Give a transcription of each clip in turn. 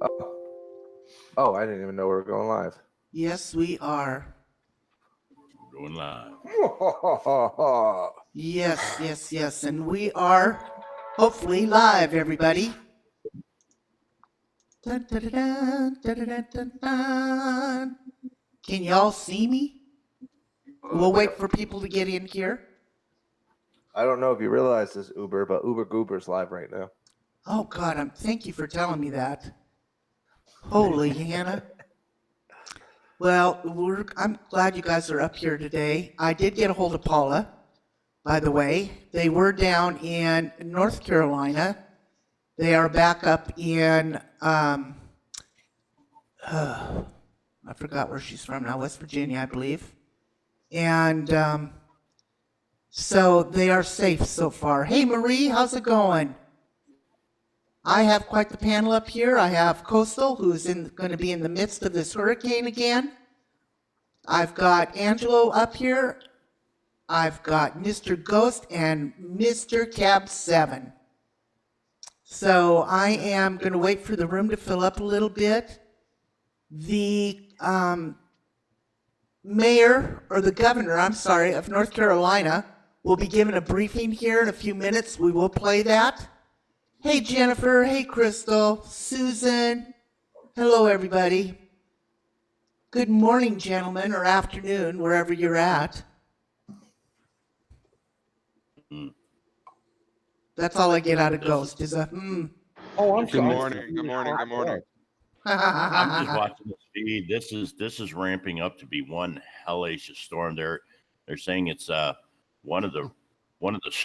Oh, I didn't even know we were going live. Yes, we are. We're going live. Yes. And we are hopefully live, everybody. Dun, dun, dun, dun, dun, dun, dun, dun. Can y'all see me? We'll wait for people to get in here. I don't know if you realize this, Uber, but Uber Goober's live right now. Oh, God, thank you for telling me that. Holy Hannah. Well, I'm glad you guys are up here today. I did get a hold of Paula, by the way. They were down in North Carolina. They are back up in, I forgot where she's from now, West Virginia, I believe. And so they are safe so far. Hey, Marie, how's it going? I have quite the panel up here. I have Coastal, who's going to be in the midst of this hurricane again. I've got Angelo up here. I've got Mr. Ghost and Mr. Cab 7. So I am going to wait for the room to fill up a little bit. The mayor, or the governor, I'm sorry, of North Carolina will be giving a briefing here in a few minutes. We will play that. Hey, Jennifer. Hey, Crystal. Susan. Hello, everybody. Good morning, gentlemen, or afternoon, wherever you're at. That's all I get out of Ghost is a Oh, I'm Good sorry. morning. Good morning. Good morning. I'm just watching this feed. This is ramping up to be one hellacious storm. They're saying it's one of the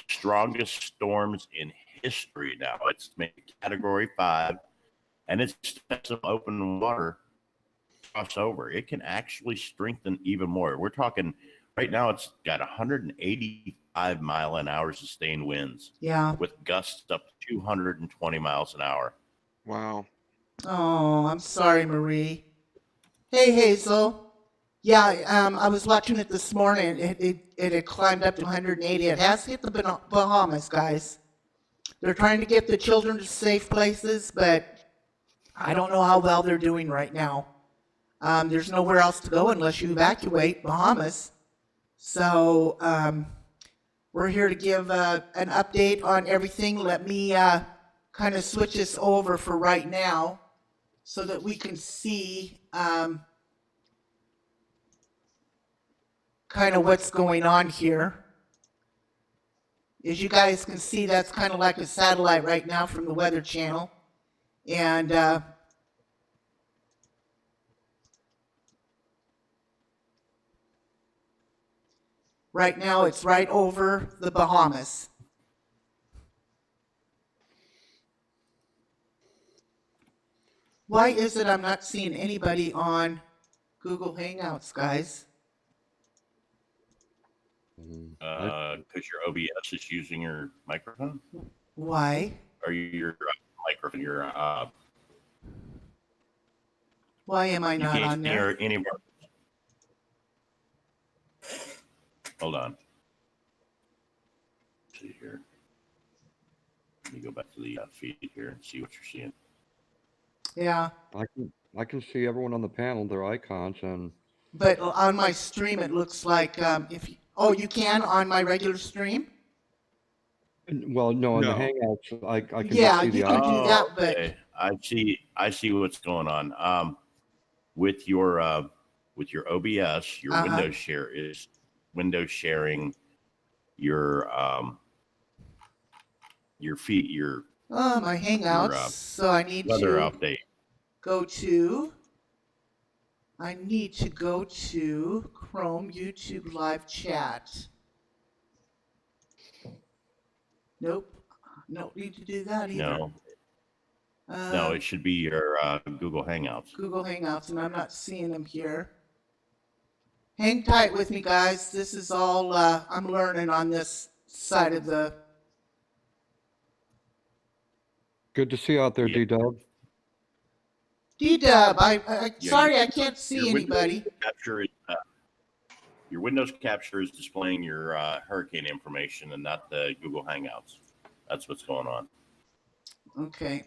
strongest storms in history now. It's maybe Category 5, and it's some open water crossover. It can actually strengthen even more. We're talking right now. It's got 185 mile an hour sustained winds. Yeah. With gusts up to 220 miles an hour. Wow. Oh, I'm sorry, Marie. Hey, Hazel. Yeah, I was watching it this morning. It had climbed up to 180. It has hit the Bahamas, guys. They're trying to get the children to safe places, but I don't know how well they're doing right now. There's nowhere else to go unless you evacuate Bahamas. So we're here to give an update on everything. Let me kind of switch this over for right now so that we can see kind of what's going on here. As you guys can see, that's kind of like a satellite right now from the Weather Channel. And right now it's right over the Bahamas. Why is it I'm not seeing anybody on Google Hangouts, guys? Because your OBS is using your microphone? Why? Or your microphone, your Why am I not on there? Any of our... Hold on. Let's see here. Let me go back to the feed here and see what you're seeing. Yeah. I can see everyone on the panel, their icons, and but on my stream it looks like you can on my regular stream. well, no, in the Hangouts, I can yeah, just see you the can icons. do that, but okay. I see what's going on. With your OBS, your Windows share is Windows sharing your feed, your my Hangouts. So I need weather to update. I need to go to Chrome YouTube live chat. Nope. Don't need to do that either. No, it should be your Google Hangouts. Google Hangouts, and I'm not seeing them here. Hang tight with me, guys. This is all I'm learning on this side of the... Good to see you out there, D-Dub. D-Dub, sorry I can't see anybody. Your Windows capture is displaying your hurricane information and not the Google Hangouts. That's what's going on. Okay.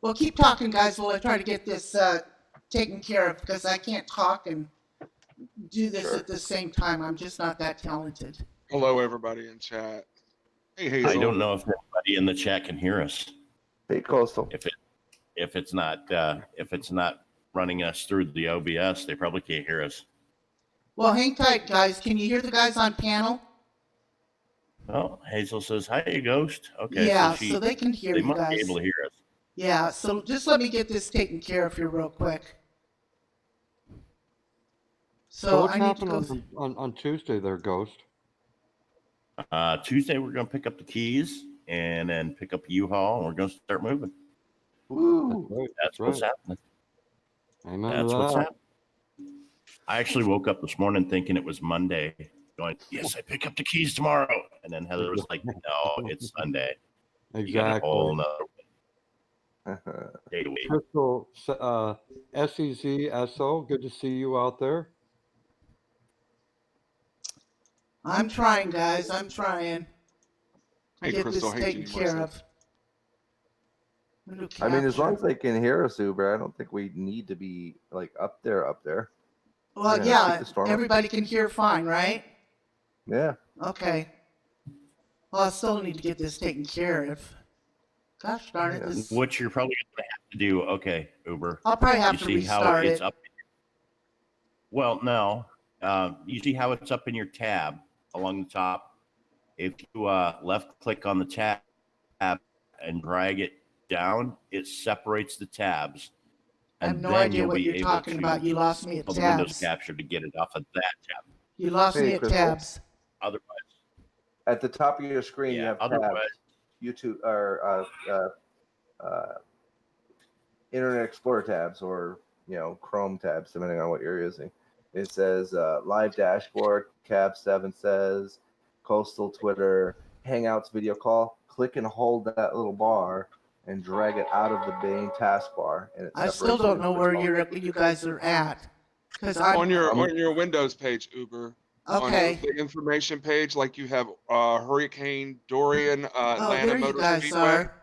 Well, keep talking, guys, while I try to get this taken care of, because I can't talk and do this Sure. at the same time. I'm just not that talented. Hello, everybody in chat. Hey, Hazel. I don't know if anybody in the chat can hear us. Hey, Coastal. If it's not running us through the OBS, they probably can't hear us. Well, hang tight, guys. Can you hear the guys on panel? Oh, Hazel says, "Hi, Ghost." Okay, Yeah, so so they can hear they you must guys. be able to hear us. Yeah, so just let me get this taken care of here real quick. So So what's I need to happening go. on Tuesday there, Ghost? Tuesday, we're going to pick up the keys and then pick up U-Haul, and we're going to start moving. Woo! Right, That's what's happening. Amen That's to what's that. happening. I actually woke up this morning thinking it was Monday, going, "Yes, I pick up the keys tomorrow." And then Heather was like, "No, it's Sunday. You got a whole nother day to wait." Crystal, SEZSO, good to see you out there. I'm trying, guys. I'm trying to Hey, get Crystal. this Hey, taken Jeannie care Marcel. of. I mean, as long Capture. as they can hear us, Uber, I don't think we need to be like up there. Well, keep yeah, the storm up. everybody can hear fine, right? Yeah. Okay. Well, I still need to get this taken care of. Gosh darn it! Yeah. This What you're probably going to have to do, okay, Uber. I'll probably have You to see how restart it's it. up? Well, no. You see how it's up in your tab along the top? If you left click on the tab and drag it down, it separates the tabs. I have And no then idea you'll what be you're able talking to about. You lost me at tell the Windows tabs. capture to get it off of that tab. You lost me Hey, at Crystal. tabs. Otherwise, At the top of your screen, you yeah, have otherwise, tabs. YouTube or Internet Explorer tabs, or Chrome tabs, depending on what you're using. It says live dashboard. Cab 7 says Coastal, Twitter, Hangouts, video call. Click and hold that little bar and drag it out of the main taskbar, and it I separates still it don't into know the where small- you guys are at, because I'm On your Windows page, Uber. okay. On the information page, like you have Hurricane Dorian, Oh, Atlanta there you Motor guys Speedway. are.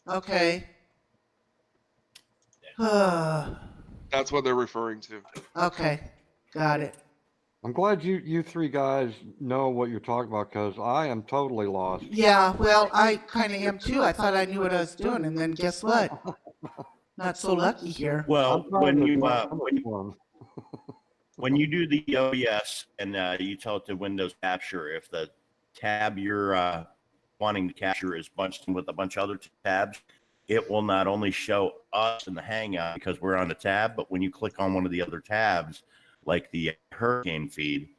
Okay. That's what they're referring to. Okay, got it. I'm glad you three guys know what you're talking about, because I am totally lost. Yeah, well, I kind of am too. I thought I knew what I was doing, and then guess what? Not so lucky here. well, I'm trying to when you do the OBS and you tell it to Windows capture, if the tab you're wanting to capture is bunched in with a bunch of other tabs, it will not only show us in the Hangout because we're on the tab, but when you click on one of the other tabs, like the hurricane feed,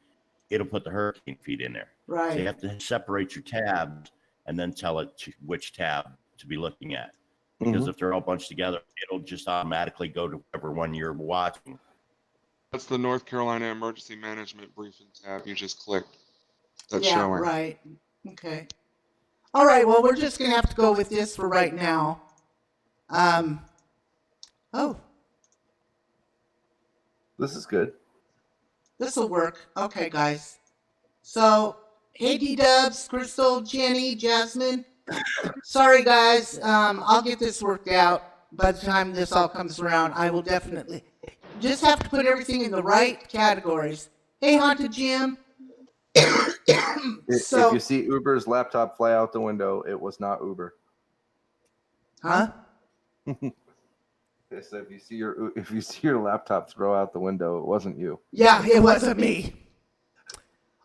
it'll put the hurricane feed in there. So you Right. have to separate your tabs and then tell it which tab to be looking at. Because if they're all bunched together, it'll just automatically go to whatever one you're watching. That's the North Carolina Emergency Management Briefing tab you just clicked. That's Yeah, showing. right. Okay. All right, well, we're just going to have to go with this for right now. Oh, This is good. this will work. Okay, guys. So, hey, D-Dubs, Crystal, Jenny, Jasmine. Sorry, guys. I'll get this worked out. By the time this all comes around, I will definitely just have to put everything in the right categories. Hey, Haunted Jim. If So, you see Uber's laptop fly out the window, it was not Uber. huh? So if you see your laptop throw out the window, it wasn't you. Yeah, it wasn't me.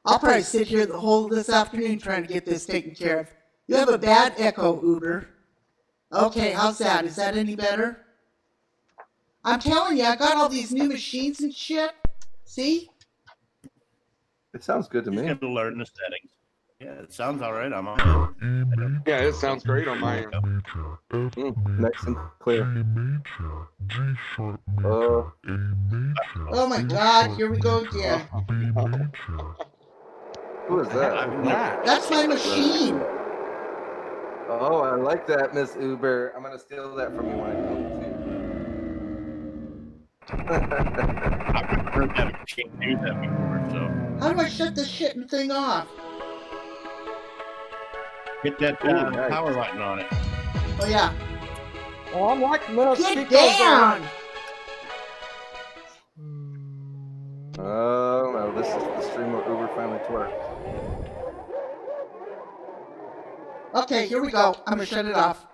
I'll probably sit here the whole this afternoon trying to get this taken care of. You have a bad echo, Uber. Okay, how's that? Is that any better? I'm telling you, I got all these new machines and shit. See? It sounds good to You me. got to learn the settings. Yeah, it sounds all right. I'm on Yeah, it sounds great on my end. Nice and clear. Oh my God, here we go again. Who is that? That's my machine. Oh, I like that, Miss Uber. I'm gonna steal that from you when I come I've never heard that machine do that before, so How do I shut this shit thing off? hit that Ooh, nice. power button on it. Oh yeah. Oh, I'm liking this. Get Keep going, down! Oh no, this is the stream of Uber finally twerk. Okay, here we go. I'm gonna shut it off.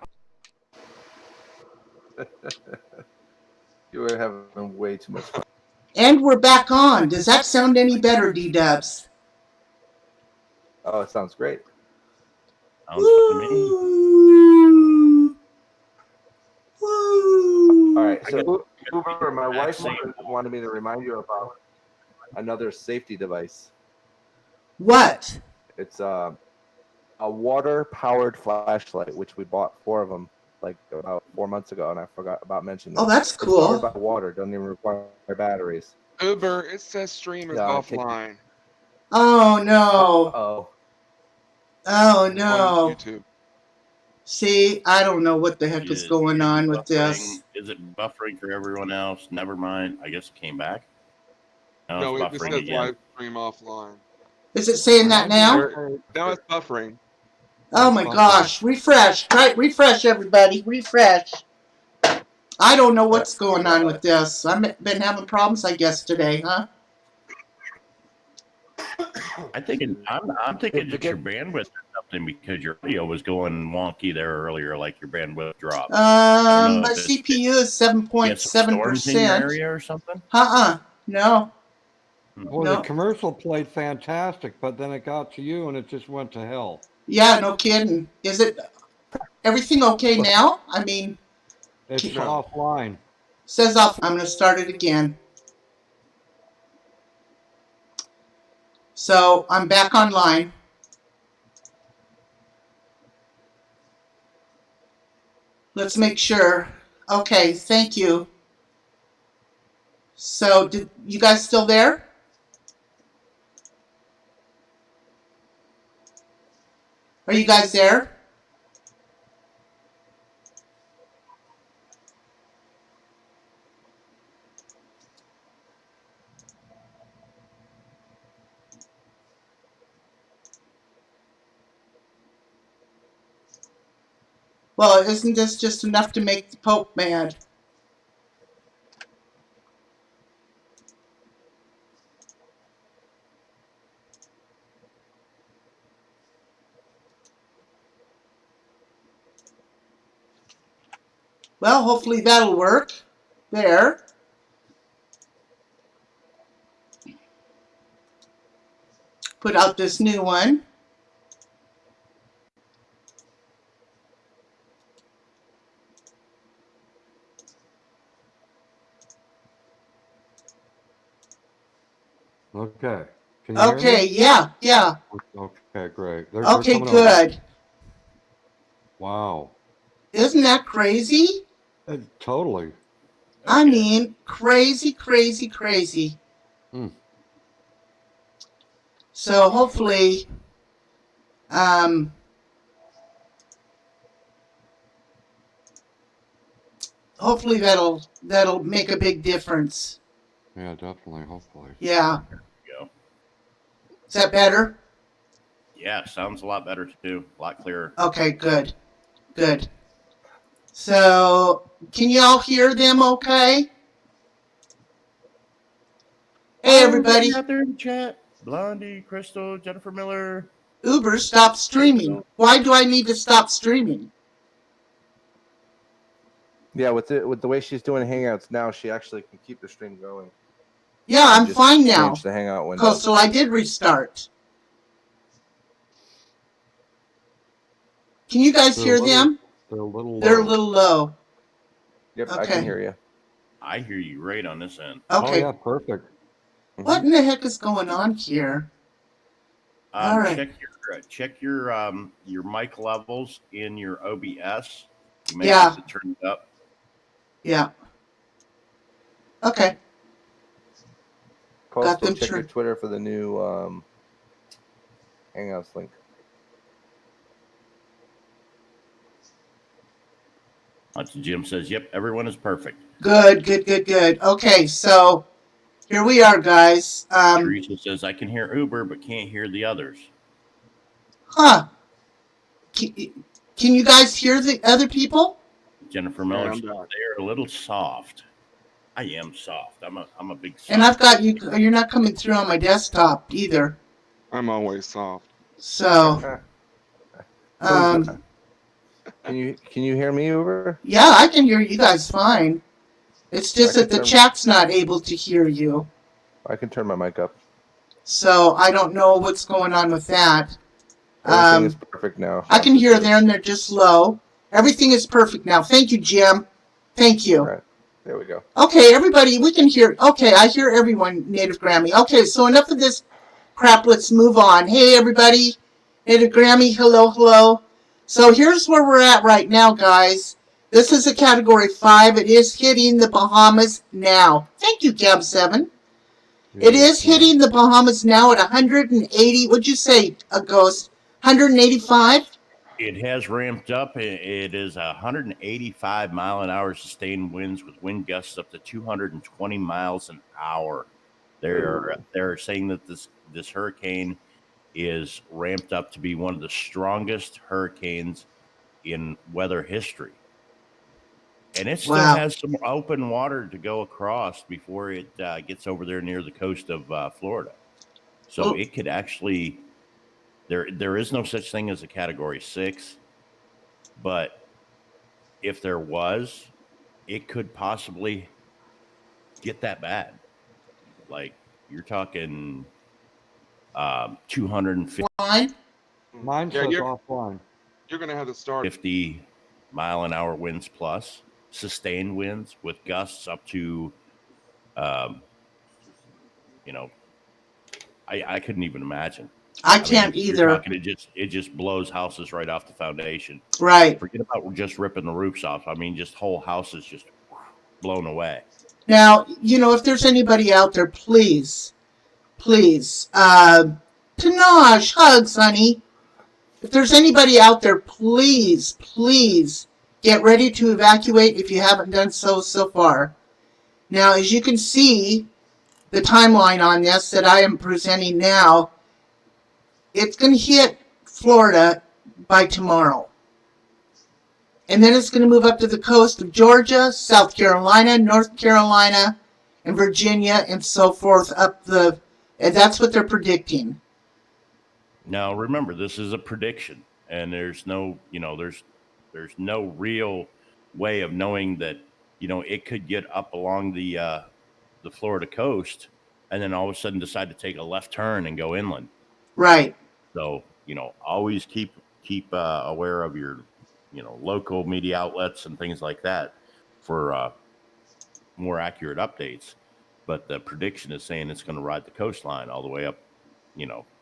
You were having way too much fun. And we're back on. Does that sound any better, D-Dubs? Oh, it sounds great. Sounds good to me. Woo! Woo! All right, so I Uber, my wife Vaccine. wanted me to remind you about another safety device. What? It's a water-powered flashlight, which we bought 4 of them like about 4 months ago, and I forgot about mentioning. Oh, that's It's powered cool. by water. Doesn't even require batteries. Uber, it says stream is Yeah, I take- offline Oh no. Oh, Oh on no. YouTube. See, I don't know what the heck is going on with this. Is it buffering for everyone else? Never mind. I guess it came back. No, it's it just buffering says again. live stream offline. Is it saying that now? Now it's buffering. Oh my gosh. Refresh. Try refresh, everybody. Refresh. I don't know what's going on with this. I've been having problems, I guess, today, huh? I'm thinking it's your bandwidth or something because your audio was going wonky there earlier, like your bandwidth dropped. My CPU is You had some storms in your 7.7%. area or something? No. Well, No. the commercial played fantastic, but then it got to you and it just went to hell. Yeah, no kidding. Is it everything okay now? I mean, It's No. offline. says off. I'm going to start it again. So I'm back online. Let's make sure. Okay, thank you. So, did you guys still there? Are you guys there? Well, isn't this just enough to make the Pope mad? Well, hopefully that'll work. There. Put out this new one. Okay. Can you hear Okay, me? yeah. Okay, great. They're Okay, coming over. good. Wow. Isn't that crazy? Totally. I mean, crazy. Hmm. So hopefully, hopefully that'll make a big difference. Yeah, definitely. Hopefully. Yeah. There we go. Is that better? Yeah, sounds a lot better too. A lot clearer. Okay, good. So, can you all hear them okay? Hey, everybody. Out there in the chat. Blondie, Crystal, Jennifer Miller. Uber, stop streaming. Why do I need to stop streaming? yeah. With the way she's doing Hangouts now, she actually can keep the stream going. Yeah, I'm Just fine now. change the Hangout window. Coastal, I did restart. Can you guys hear them? They're a little low. They're a little low. Yep, I Okay. can hear you. I hear you right on this end. Okay. Oh, yeah, perfect. What in the heck is going on here? All right. Check your mic levels in your OBS. You may Yeah. have to turn it up. Yeah. Okay. Coastal, them check your turned. Twitter for the new Hangouts link. That's Jim says, yep, everyone is perfect. Good. Okay, so here we are, guys. Teresa says, I can hear Uber, but can't hear the others. Huh. Can you guys hear the other people? Jennifer Okay, Miller I'm says back. they're a little soft. I am soft. I'm a big soft. And I've got you. You're not coming through on my desktop either. I'm always soft. So, So um, can you hear me, Uber? yeah, I can hear you guys fine. It's just that the chat's not able to hear you. I can turn my mic up. So I don't know what's going on with that. Everything is perfect now. I can hear them. They're just low. Everything is perfect now. Thank you, Jim. Thank you. All right, there we go. Okay, everybody, we can hear. Okay, I hear everyone, Native Grammy. Okay, so enough of this crap. Let's move on. Hey, everybody. Native Grammy, hello, hello. So here's where we're at right now, guys. This is a Category 5. It is hitting the Bahamas now. Thank you, Cab 7. It is hitting the Bahamas now at 180. What'd you say, a Ghost? 185? It has ramped up. It is 185 mile an hour sustained winds with wind gusts up to 220 miles an hour. They're saying that this hurricane is ramped up to be one of the strongest hurricanes in weather history. And it still has some open water to go across before it gets over there near the coast of Florida. So it could actually there is no such thing as a Category 6, but if there was, it could possibly get that bad. Like you're talking 250 Mine says offline. You're gonna have to start 50 mile an hour winds plus sustained winds with gusts up to you know, I couldn't even imagine. I can't either. You're talking, it just blows houses right off the foundation. Right. Forget about just ripping the roofs off. I mean, just whole houses just blown away. Now, you know, if there's anybody out there, please, Tanaj, hugs, honey. If there's anybody out there, please get ready to evacuate if you haven't done so far. Now, as you can see, the timeline on this that I am presenting now, it's going to hit Florida by tomorrow. And then it's going to move up to the coast of Georgia, South Carolina, North Carolina, and Virginia, and so forth and that's what they're predicting. Now, remember, this is a prediction, and there's no real way of knowing that, it could get up along the Florida coast and then all of a sudden decide to take a left turn and go inland. Right. So, always keep aware of your, local media outlets and things like that for more accurate updates. But the prediction is saying it's going to ride the coastline all the way up,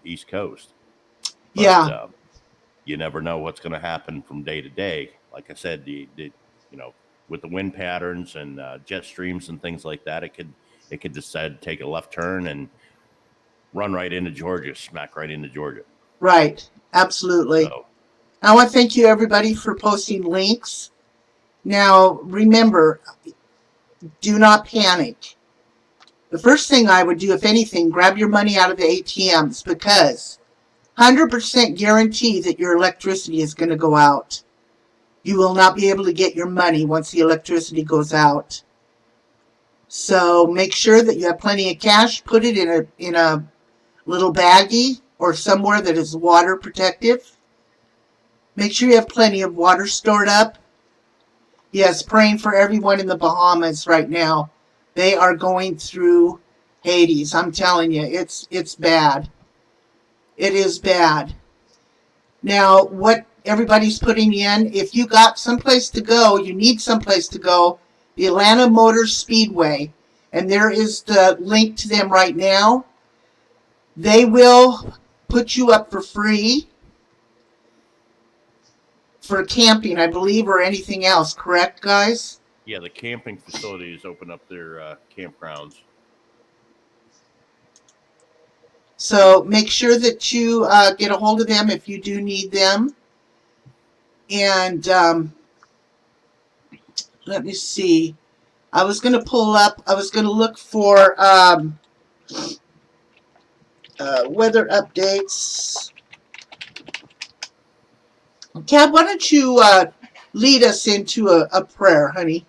East Coast. But, you never know what's going to happen from day to day. Like I said, with the wind patterns and jet streams and things like that, it could decide to take a left turn and run right into Georgia, smack right into Georgia. Right. Absolutely. So, I want to thank you, everybody, for posting links. Now, remember, do not panic. The first thing I would do, if anything, grab your money out of the ATMs, because 100% guarantee that your electricity is going to go out. You will not be able to get your money once the electricity goes out. So make sure that you have plenty of cash. Put it in a little baggie or somewhere that is water protective. Make sure you have plenty of water stored up. Yes, praying for everyone in the Bahamas right now. They are going through Hades. I'm telling you, it's bad. It is bad. Now, what everybody's putting in, if you got someplace to go, you need someplace to go, the Atlanta Motor Speedway, and there is the link to them right now. They will put you up for free for camping, I believe, or anything else. Correct, guys? Yeah, the camping facilities open up their campgrounds. So make sure that you get a hold of them if you do need them. And let me see. I was going to look for weather updates. Cab, why don't you lead us into a prayer, honey,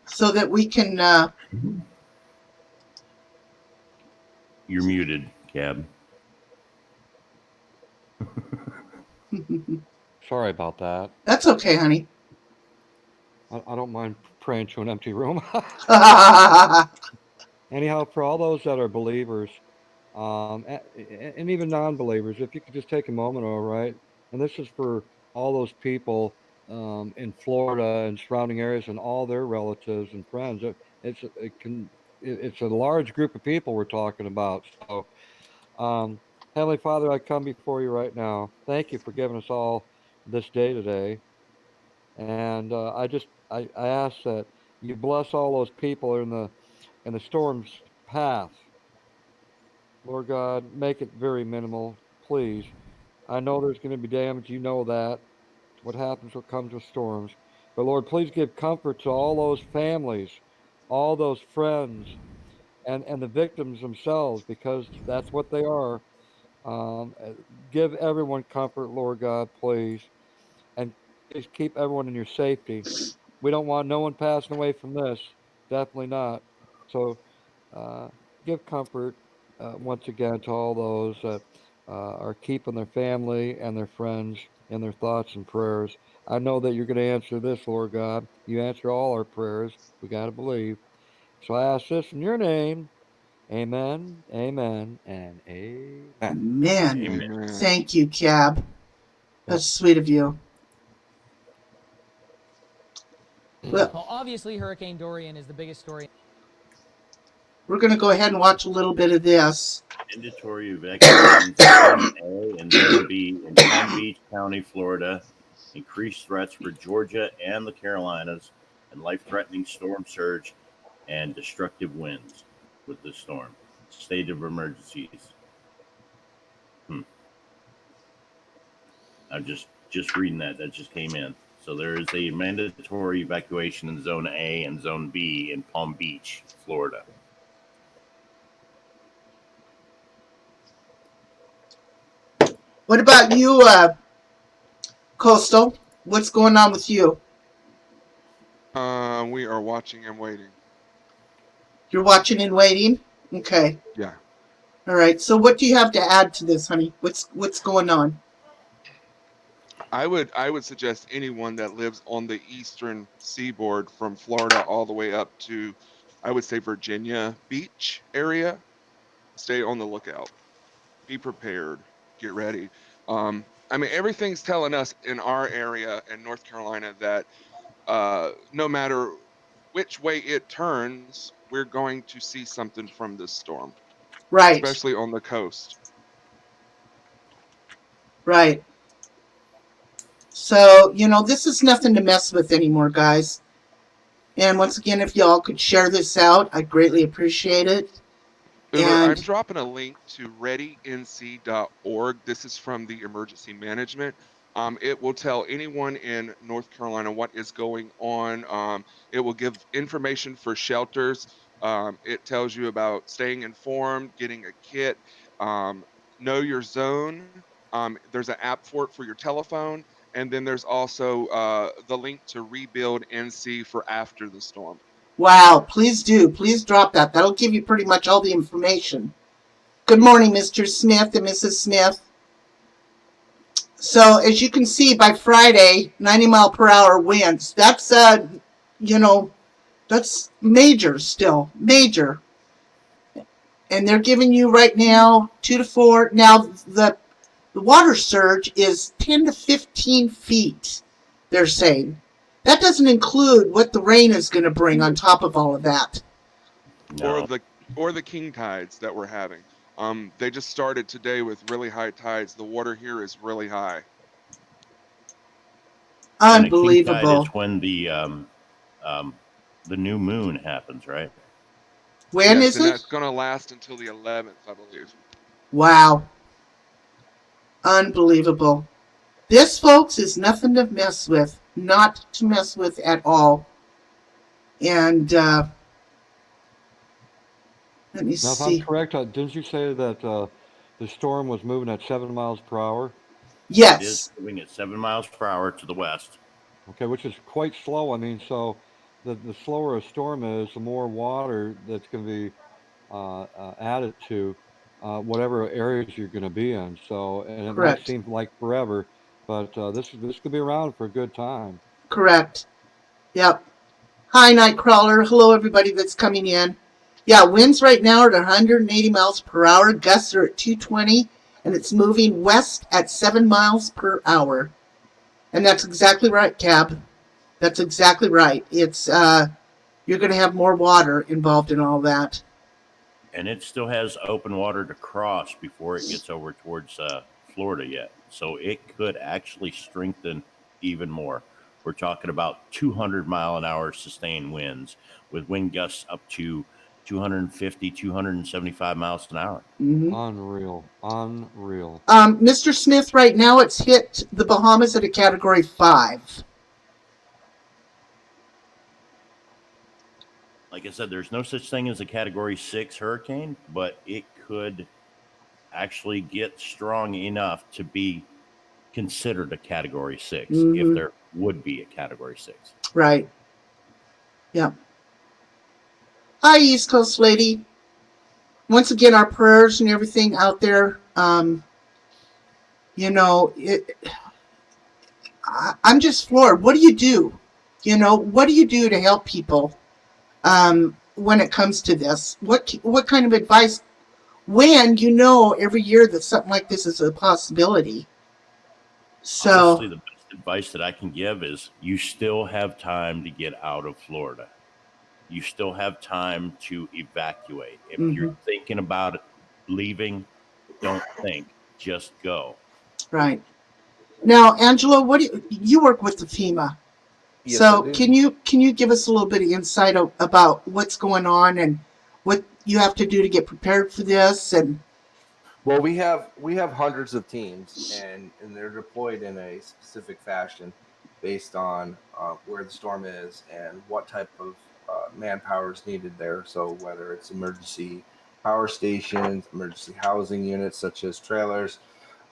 so that we can. You're muted, Cab. Sorry about that. That's okay, honey. I don't mind praying to an empty room. Anyhow, for all those that are believers, and even non-believers, if you could just take a moment, all right. And this is for all those people in Florida and surrounding areas, and all their relatives and friends. It's a large group of people we're talking about. So, Heavenly Father, I come before you right now. Thank you for giving us all this day today, and I ask that you bless all those people in the storm's path. Lord God, make it very minimal, please. I know there's going to be damage. You know that. What happens what comes with storms. But Lord, please give comfort to all those families, all those friends, and the victims themselves, because that's what they are. Uh, Give everyone comfort, Lord God, please. And please keep everyone in your safety. We don't want no one passing away from this. Definitely not. So uh, give comfort once again to all those that are keeping their family and their friends in their thoughts and prayers. I know that you're going to answer this, Lord God. You answer all our prayers. We got to believe. So I ask this in your name. Amen, amen, and amen. Man, Amen. Amen. thank you, Cab. Yep. That's sweet of you. Well, Well, obviously, Hurricane Dorian is the biggest story. we're going to go ahead and watch a little bit of this. Mandatory evacuations in Zone A and Zone B in Palm Beach County, Florida. Increased threats for Georgia and the Carolinas, and life-threatening storm surge and destructive winds with the storm. State of emergencies. I'm just reading that. That just came in. So there is a mandatory evacuation in Zone A and Zone B in Palm Beach, Florida. What about you, Coastal? What's going on with you? We are watching and waiting. You're watching and waiting? Okay. Yeah. All right. So what do you have to add to this, honey? What's going on? I would suggest anyone that lives on the eastern seaboard from Florida all the way up to, I would say, Virginia Beach area, stay on the lookout. Be prepared. Get ready. I mean, everything's telling us in our area in North Carolina that no matter which way it turns, we're going to see something from this storm, Right. especially on the coast. Right. So, this is nothing to mess with anymore, guys. And once again, if y'all could share this out, I'd greatly appreciate it. Uber, I'm And dropping a link to readync.org. This is from the emergency management. It will tell anyone in North Carolina what is going on. It will give information for shelters. It tells you about staying informed, getting a kit, um, know your zone. There's an app for it for your telephone. And then there's also the link to Rebuild NC for after the storm. wow, please do. Please drop that. That'll give you pretty much all the information. Good morning, Mr. Smith and Mrs. Smith. So, as you can see, by Friday, 90-mile-per-hour winds. You know, that's major still. Major. And they're giving you right now 2 to 4. Now, the water surge is 10 to 15 feet, they're saying. That doesn't include what the rain is going to bring on top of all of that. or No. the or the king tides that we're having. They just started today with really high tides. The water here is really high. And a king tide is Unbelievable. when um, the new moon happens, right? When Yes, is and it? that's going to last until the 11th, I believe. Wow. Unbelievable. This, folks, is nothing to mess with. Not to mess with at all. And let me Now, if I'm see. correct, didn't you say that the storm was moving at 7 miles per hour? It is Yes. moving at 7 miles per hour to the west. Okay, which is quite slow. I mean, so the slower a storm is, the more water that's going to be added to whatever areas you're going to be in. So, and it might Correct. seem like forever, but this could be around for a good time. Correct. Yep. Hi, Nightcrawler. Hello, everybody that's coming in. Yeah, winds right now are at 180 miles per hour. Gusts are at 220, and it's moving west at 7 miles per hour. And that's exactly right, Cab. That's exactly right. It's you're going to have more water involved in all that. And it still has open water to cross before it gets over towards Florida yet. So it could actually strengthen even more. We're talking about 200-mile-an-hour sustained winds with wind gusts up to 250, 275 miles an hour. Mm-hmm. Unreal. Mr. Smith, right now it's hit the Bahamas at a Category 5. Like I said, there's no such thing as a Category 6 hurricane, but it could actually get strong enough to be considered a Category 6 if Mm-hmm. there would be a Category 6. Right. Yep. Hi, East Coast lady. Once again, our prayers and everything out there. You know, I'm just floored. What do you do? You know, what do you do to help people when it comes to this? What kind of advice? When you know every year that something like this is a possibility. So Honestly, the best advice that I can give is you still have time to get out of Florida. You still have time to evacuate. If you're mhm, thinking about leaving, don't think, just go. right now, Angelo, what do you work with the FEMA? Yes, I So do. can you give us a little bit of insight about what's going on and what you have to do to get prepared for this? And Well, we have hundreds of teams, and they're deployed in a specific fashion based on where the storm is and what type of manpower is needed there. So whether it's emergency power stations, emergency housing units such as trailers,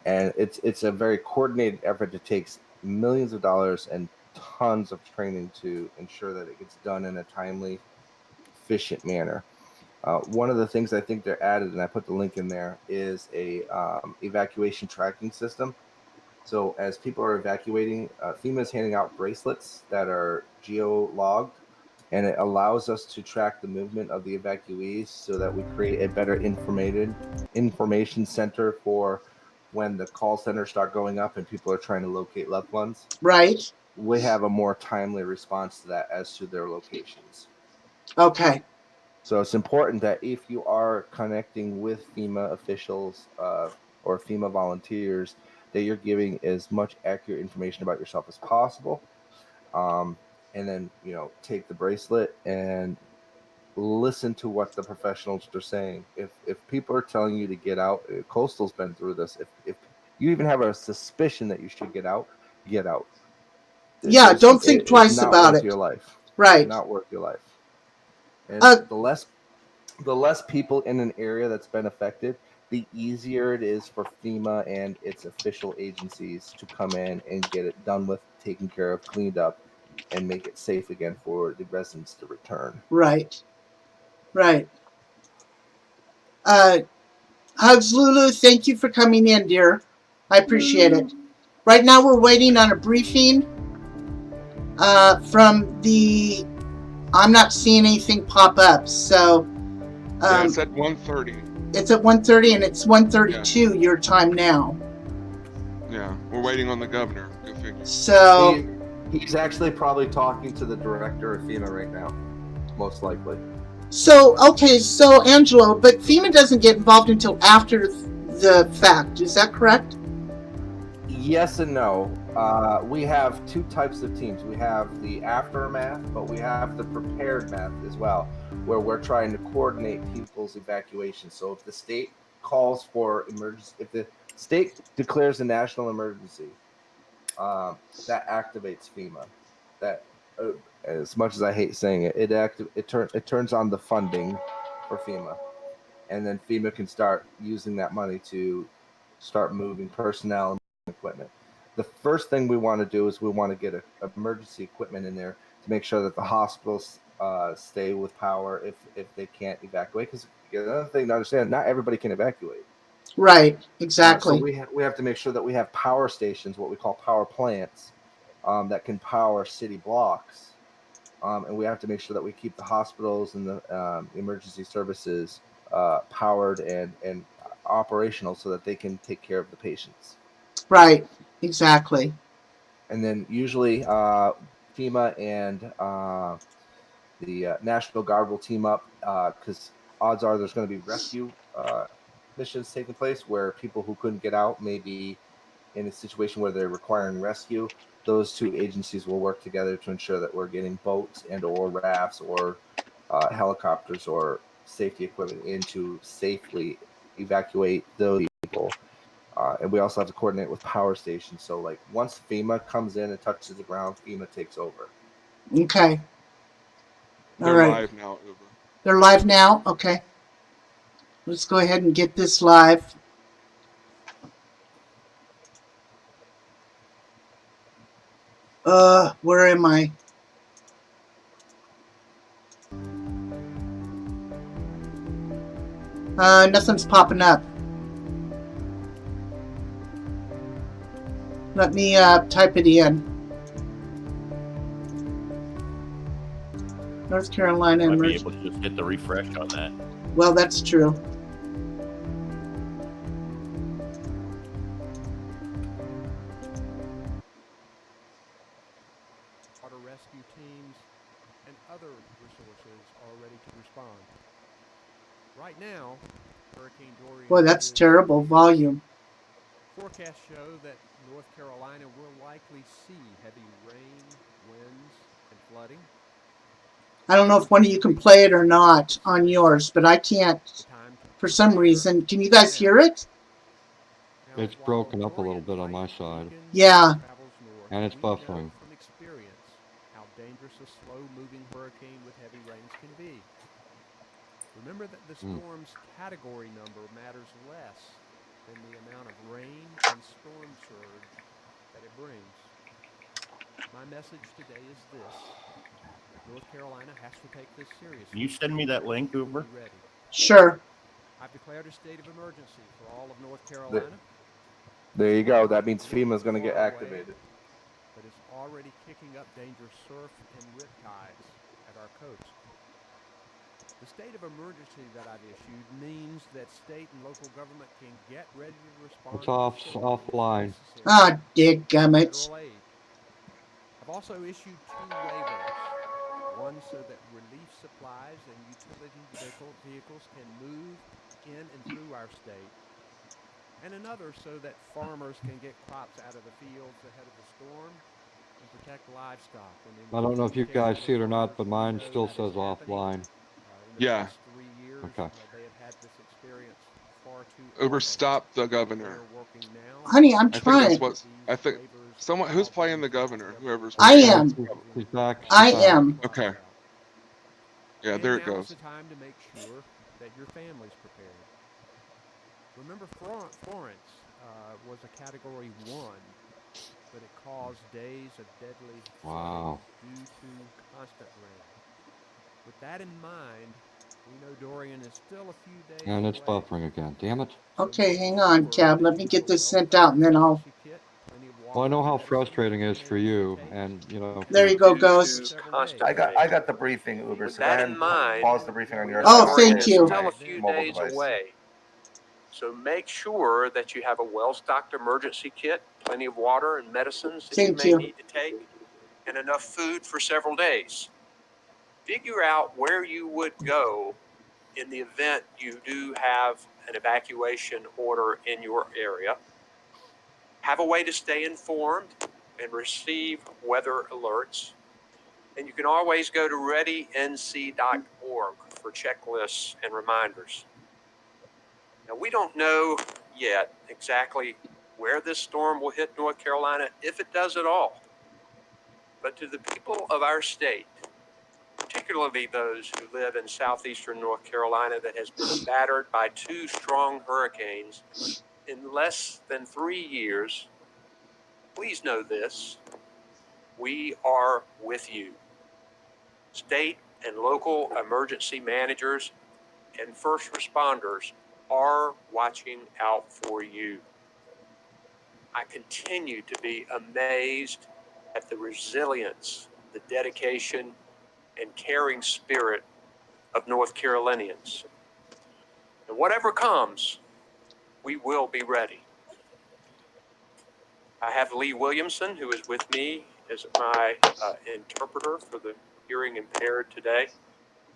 and it's a very coordinated effort that takes millions of dollars and tons of training to ensure that it gets done in a timely, efficient manner. One of the things I think they're added, and I put the link in there, is a evacuation tracking system. So as people are evacuating, FEMA is handing out bracelets that are geo-logged, and it allows us to track the movement of the evacuees so that we create a better information center for when the call centers start going up and people are trying to locate loved ones. right, We have a more timely response to that as to their locations. okay, So it's important that if you are connecting with FEMA officials or FEMA volunteers, that you're giving as much accurate information about yourself as possible. Um, and then, take the bracelet and listen to what the professionals are saying. If people are telling you to get out, Coastal's been through this. If you even have a suspicion that you should get out, get out. yeah. There's Don't think it's twice not about worth your it. life. Right. Not worth your life. And Uh, the less people in an area that's been affected, the easier it is for FEMA and its official agencies to come in and get it done with, taken care of, cleaned up, and make it safe again for the residents to return. right, right. Uh, Hugs Lulu, thank you for coming in, dear. I appreciate it. Right now, we're waiting on a briefing from the. I'm not seeing anything pop up, so Yeah, it's um, at 1:30. it's at 1:30 and it's Yeah, 1:32 your time now. yeah. We're waiting on the governor. Go figure. So He's actually probably talking to the director of FEMA right now, most likely. okay, so Angelo, but FEMA doesn't get involved until after the fact. Is that correct? Yes and no. We have two types of teams. We have the aftermath, but we have the prepared math as well, where we're trying to coordinate people's evacuation. So if the state calls for emergency, if the state declares a national emergency, that activates FEMA. That, as much as I hate saying it, it turns on the funding for FEMA, and then FEMA can start using that money to start moving personnel equipment. The first thing we want to do is we want to get emergency equipment in there to make sure that the hospitals stay with power if they can't evacuate. Because another thing to understand, not everybody can evacuate. Right. So Exactly. we have to make sure that we have power stations, what we call power plants, that can power city blocks. And we have to make sure that we keep the hospitals and the emergency services powered and operational so that they can take care of the patients. Right. Exactly. And then usually FEMA and the National Guard will team up because odds are there's going to be rescue missions taking place where people who couldn't get out may be in a situation where they're requiring rescue. Those two agencies will work together to ensure that we're getting boats and or rafts or helicopters or safety equipment in to safely evacuate those people. And we also have to coordinate with power stations. So like once FEMA comes in and touches the ground, FEMA takes over. Okay. All They're right. live now, Uber. They're live now? Okay. Let's go ahead and get this live. Where am I? Nothing's popping up. Let me type it in. North Carolina. Might be able to just hit the refresh on that. Well, that's true. Water rescue teams and other resources are ready to respond. Right now, Hurricane Dorian. Boy, that's terrible volume. Forecasts show that North Carolina will likely see heavy rain, winds, and flooding. I don't know if one of you can play it or not on yours, but I can't for some reason. Can you guys hear it? It's broken up a little bit on my side. Yeah. And it's buffering. From experience how dangerous a slow-moving hurricane with heavy rains can be. Remember that the storm's category number matters less than the amount of rain and storm surge that it brings. My message today is this: North Carolina has to take this seriously. Can you send me that link, Uber? Be ready. Sure. I've declared a state of emergency for all of North Carolina. There you go. That means FEMA's going to get activated. But it's already kicking up dangerous surf and rip tides at our coast. The state of emergency that I've issued means that state and local government can get ready to respond. It's offline. Ah, dadgummit. Federal aid. I've also issued 2 waivers. One so that relief supplies and utility vehicles can move in and through our state. And another so that farmers can get crops out of the fields ahead of the storm and protect livestock. I don't know if you guys see it or not, but mine still says offline. In the past 3 years, Okay. they have had this experience far too Uber, often. stop the governor. Honey, I'm I think trying. that's what I think. Someone who's playing the governor, whoever's. I am. He's back. I am. Okay. Yeah, there it goes. Now's the time to make sure that your family's prepared. Remember, Florence was a Category 1, but it caused days of deadly flooding due to constant rain. With that in mind, we know Dorian is still a few days And it's away. buffering again. Damn it. Okay, hang on, Cab. Let me get this sent out, and then I'll... Well, I know how frustrating it is for you, and, you know... There you go, Ghost. I got the briefing, Uber. So go ahead and pause the briefing on your Oh, side. thank you. Still a few days away. So make sure that you have a well-stocked emergency kit, plenty of water and medicines that you may need to take, and enough food for several days. Figure out where you would go in the event you do have an evacuation order in your area. Have a way to stay informed and receive weather alerts. And you can always go to readync.org for checklists and reminders. Now, we don't know yet exactly where this storm will hit North Carolina, if it does at all. But to the people of our state, particularly those who live in southeastern North Carolina that has been battered by 2 strong hurricanes in less than 3 years, please know this: we are with you. State and local emergency managers and first responders are watching out for you. I continue to be amazed at the resilience, the dedication, and caring spirit of North Carolinians. And whatever comes, we will be ready. I have Lee Williamson, who is with me as my interpreter for the hearing impaired today,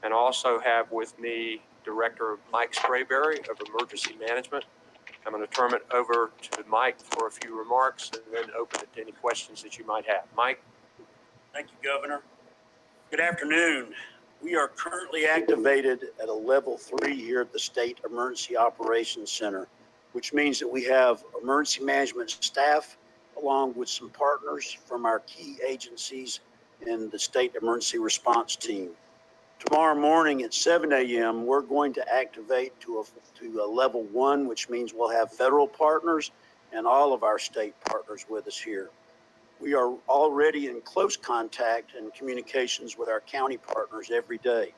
and also have with me Director Mike Sprayberry of Emergency Management. I'm going to turn it over to Mike for a few remarks and then open it to any questions that you might have. Mike? Thank you, Governor. Good afternoon. We are currently activated at a level 3 here at the State Emergency Operations Center, which means that we have emergency management staff along with some partners from our key agencies in the State Emergency Response Team. Tomorrow morning at 7 a.m., we're going to activate to a level 1, which means we'll have federal partners and all of our state partners with us here. We are already in close contact and communications with our county partners every day.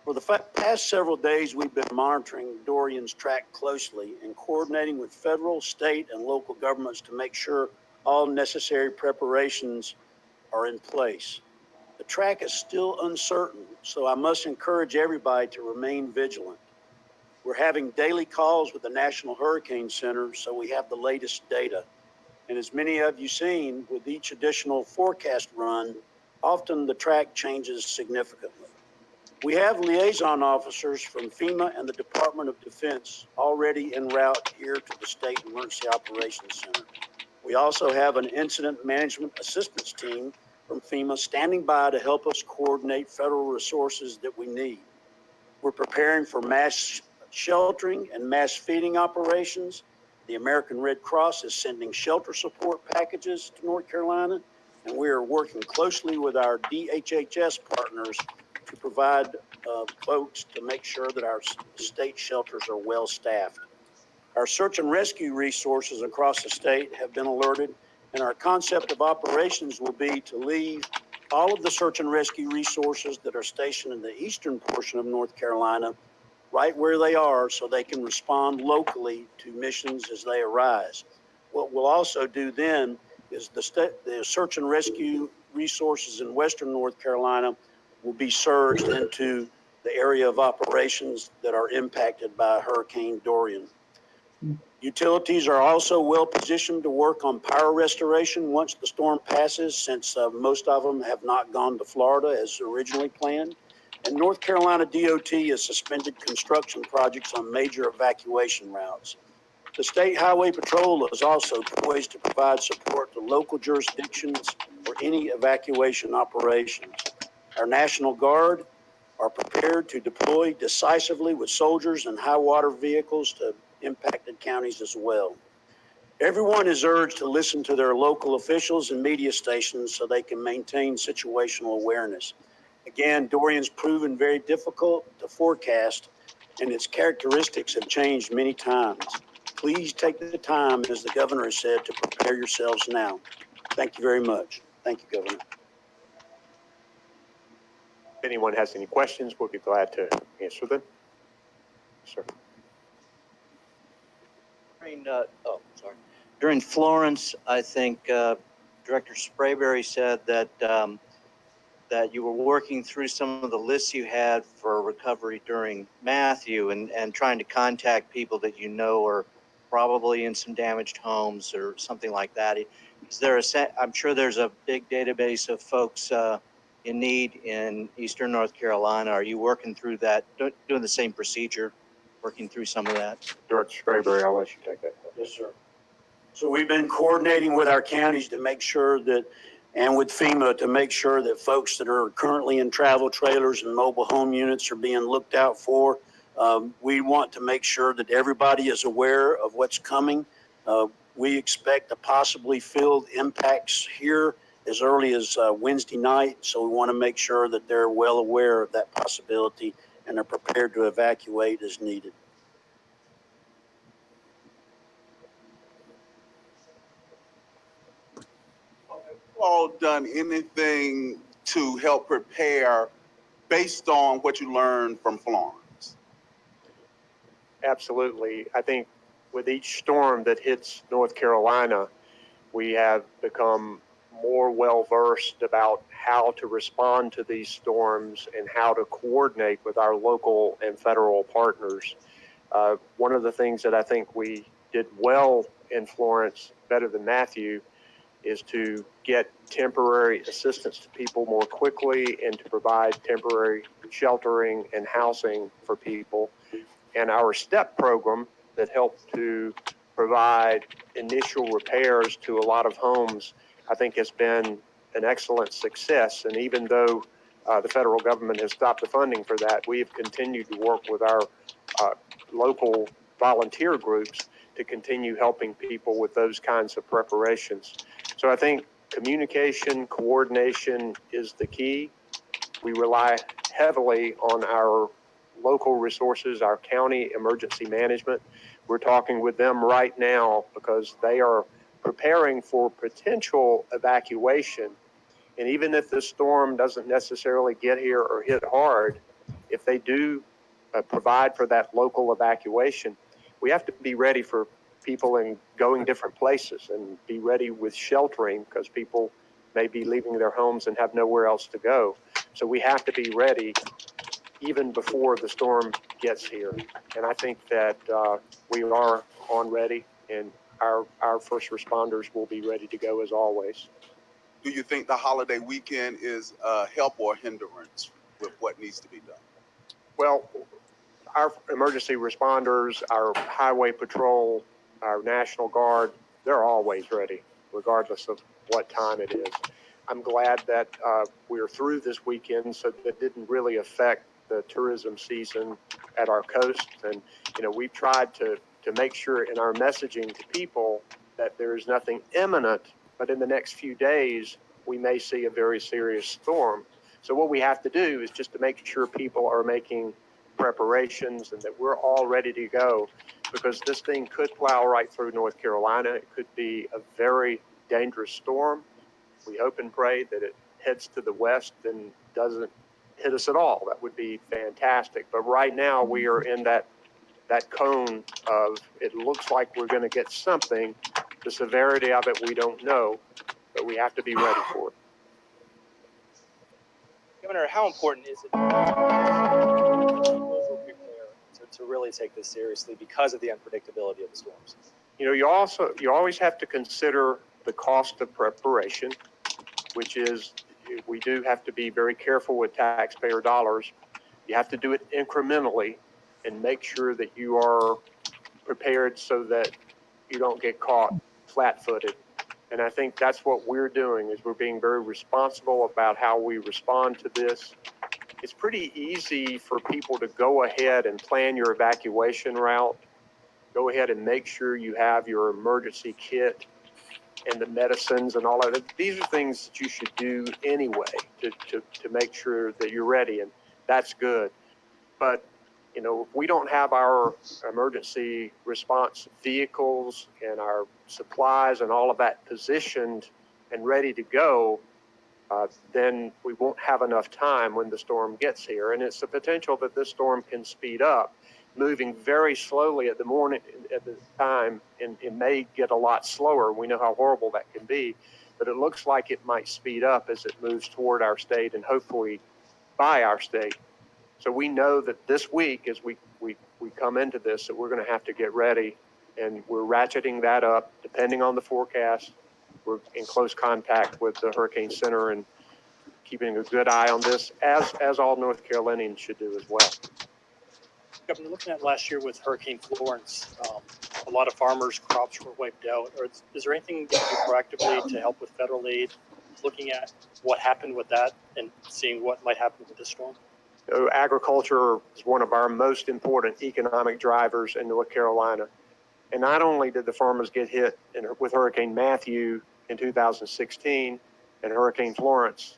For the past several days, we've been monitoring Dorian's track closely and coordinating with federal, state, and local governments to make sure all necessary preparations are in place. The track is still uncertain, so I must encourage everybody to remain vigilant. We're having daily calls with the National Hurricane Center, so we have the latest data. And as many of you seen, with each additional forecast run, often the track changes significantly. We have liaison officers from FEMA and the Department of Defense already en route here to the State Emergency Operations Center. We also have an incident management assistance team from FEMA standing by to help us coordinate federal resources that we need. We're preparing for mass sheltering and mass feeding operations. The American Red Cross is sending shelter support packages to North Carolina, and we are working closely with our DHHS partners to provide folks to make sure that our state shelters are well staffed. Our search and rescue resources across the state have been alerted, and our concept of operations will be to leave all of the search and rescue resources that are stationed in the eastern portion of North Carolina right where they are so they can respond locally to missions as they arise. What we'll also do then is the search and rescue resources in western North Carolina will be surged into the area of operations that are impacted by Hurricane Dorian. Utilities are also well positioned to work on power restoration once the storm passes, since most of them have not gone to Florida as originally planned. And North Carolina DOT has suspended construction projects on major evacuation routes. The State Highway Patrol is also poised to provide support to local jurisdictions for any evacuation operations. Our National Guard are prepared to deploy decisively with soldiers and high water vehicles to impacted counties as well. Everyone is urged to listen to their local officials and media stations so they can maintain situational awareness. Again, Dorian's proven very difficult to forecast, and its characteristics have changed many times. Please take the time, as the governor has said, to prepare yourselves now. Thank you very much. Thank you, Governor. If anyone has any questions, we'll be glad to answer them. Sir. During Florence, I think Director Sprayberry said that that you were working through some of the lists you had for recovery during Matthew and trying to contact people that you know are probably in some damaged homes or something like that. Is there I'm sure there's a big database of folks in need in Eastern North Carolina. Are you working through that, doing the same procedure, working through some of that? Director Sprayberry, I'll let you take that. Yes, sir. So we've been coordinating with our counties to make sure that, and with FEMA to make sure that folks that are currently in travel trailers and mobile home units are being looked out for. We want to make sure that everybody is aware of what's coming. We expect to possibly feel impacts here as early as Wednesday night. So we want to make sure that they're well aware of that possibility and are prepared to evacuate as needed. all done anything to help prepare based on what you learned from Florence? Absolutely. I think with each storm that hits North Carolina, we have become more well-versed about how to respond to these storms and how to coordinate with our local and federal partners. One of the things that I think we did well in Florence, better than Matthew, is to get temporary assistance to people more quickly and to provide temporary sheltering and housing for people. And our STEP program that helped to provide initial repairs to a lot of homes, I think has been an excellent success. And even though the federal government has stopped the funding for that, we have continued to work with our local volunteer groups to continue helping people with those kinds of preparations. So I think communication, coordination is the key. We rely heavily on our local resources, our county emergency management. We're talking with them right now because they are preparing for potential evacuation. And even if the storm doesn't necessarily get here or hit hard, if they do provide for that local evacuation, we have to be ready for people in going different places and be ready with sheltering because people may be leaving their homes and have nowhere else to go. So we have to be ready even before the storm gets here. And I think that we are on ready, and our first responders will be ready to go as always. Do you think the holiday weekend is a help or hindrance with what needs to be done? Well, our emergency responders, our highway patrol, our National Guard, they're always ready, regardless of what time it is. I'm glad that we're through this weekend, so that didn't really affect the tourism season at our coast. And, we've tried to make sure in our messaging to people that there is nothing imminent, but in the next few days, we may see a very serious storm. So what we have to do is just to make sure people are making preparations and that we're all ready to go, because this thing could plow right through North Carolina. It could be a very dangerous storm. We hope and pray that it heads to the west and doesn't hit us at all. That would be fantastic. But right now we are in that cone of, it looks like we're going to get something. The severity of it, we don't know, but we have to be ready for it. Governor, how important is it to really take this seriously because of the unpredictability of the storms? You always have to consider the cost of preparation, which is, we do have to be very careful with taxpayer dollars. You have to do it incrementally and make sure that you are prepared so that you don't get caught flat-footed. And I think that's what we're doing, is we're being very responsible about how we respond to this. It's pretty easy for people to go ahead and plan your evacuation route. Go ahead and make sure you have your emergency kit and the medicines and all of it. These are things that you should do anyway to make sure that you're ready, and that's good. But if we don't have our emergency response vehicles and our supplies and all of that positioned and ready to go, then we won't have enough time when the storm gets here. And it's the potential that this storm can speed up, moving very slowly at the time, and it may get a lot slower. We know how horrible that can be, but it looks like it might speed up as it moves toward our state and hopefully by our state. So we know that this week, as we come into this, that we're going to have to get ready, and we're ratcheting that up depending on the forecast. We're in close contact with the Hurricane Center and keeping a good eye on this, as all North Carolinians should do as well. Governor, looking at last year with Hurricane Florence, a lot of farmers' crops were wiped out. Is there anything you can do proactively to help with federal aid, looking at what happened with that and seeing what might happen with this storm? Agriculture is one of our most important economic drivers in North Carolina. And not only did the farmers get hit with Hurricane Matthew in 2016 and Hurricane Florence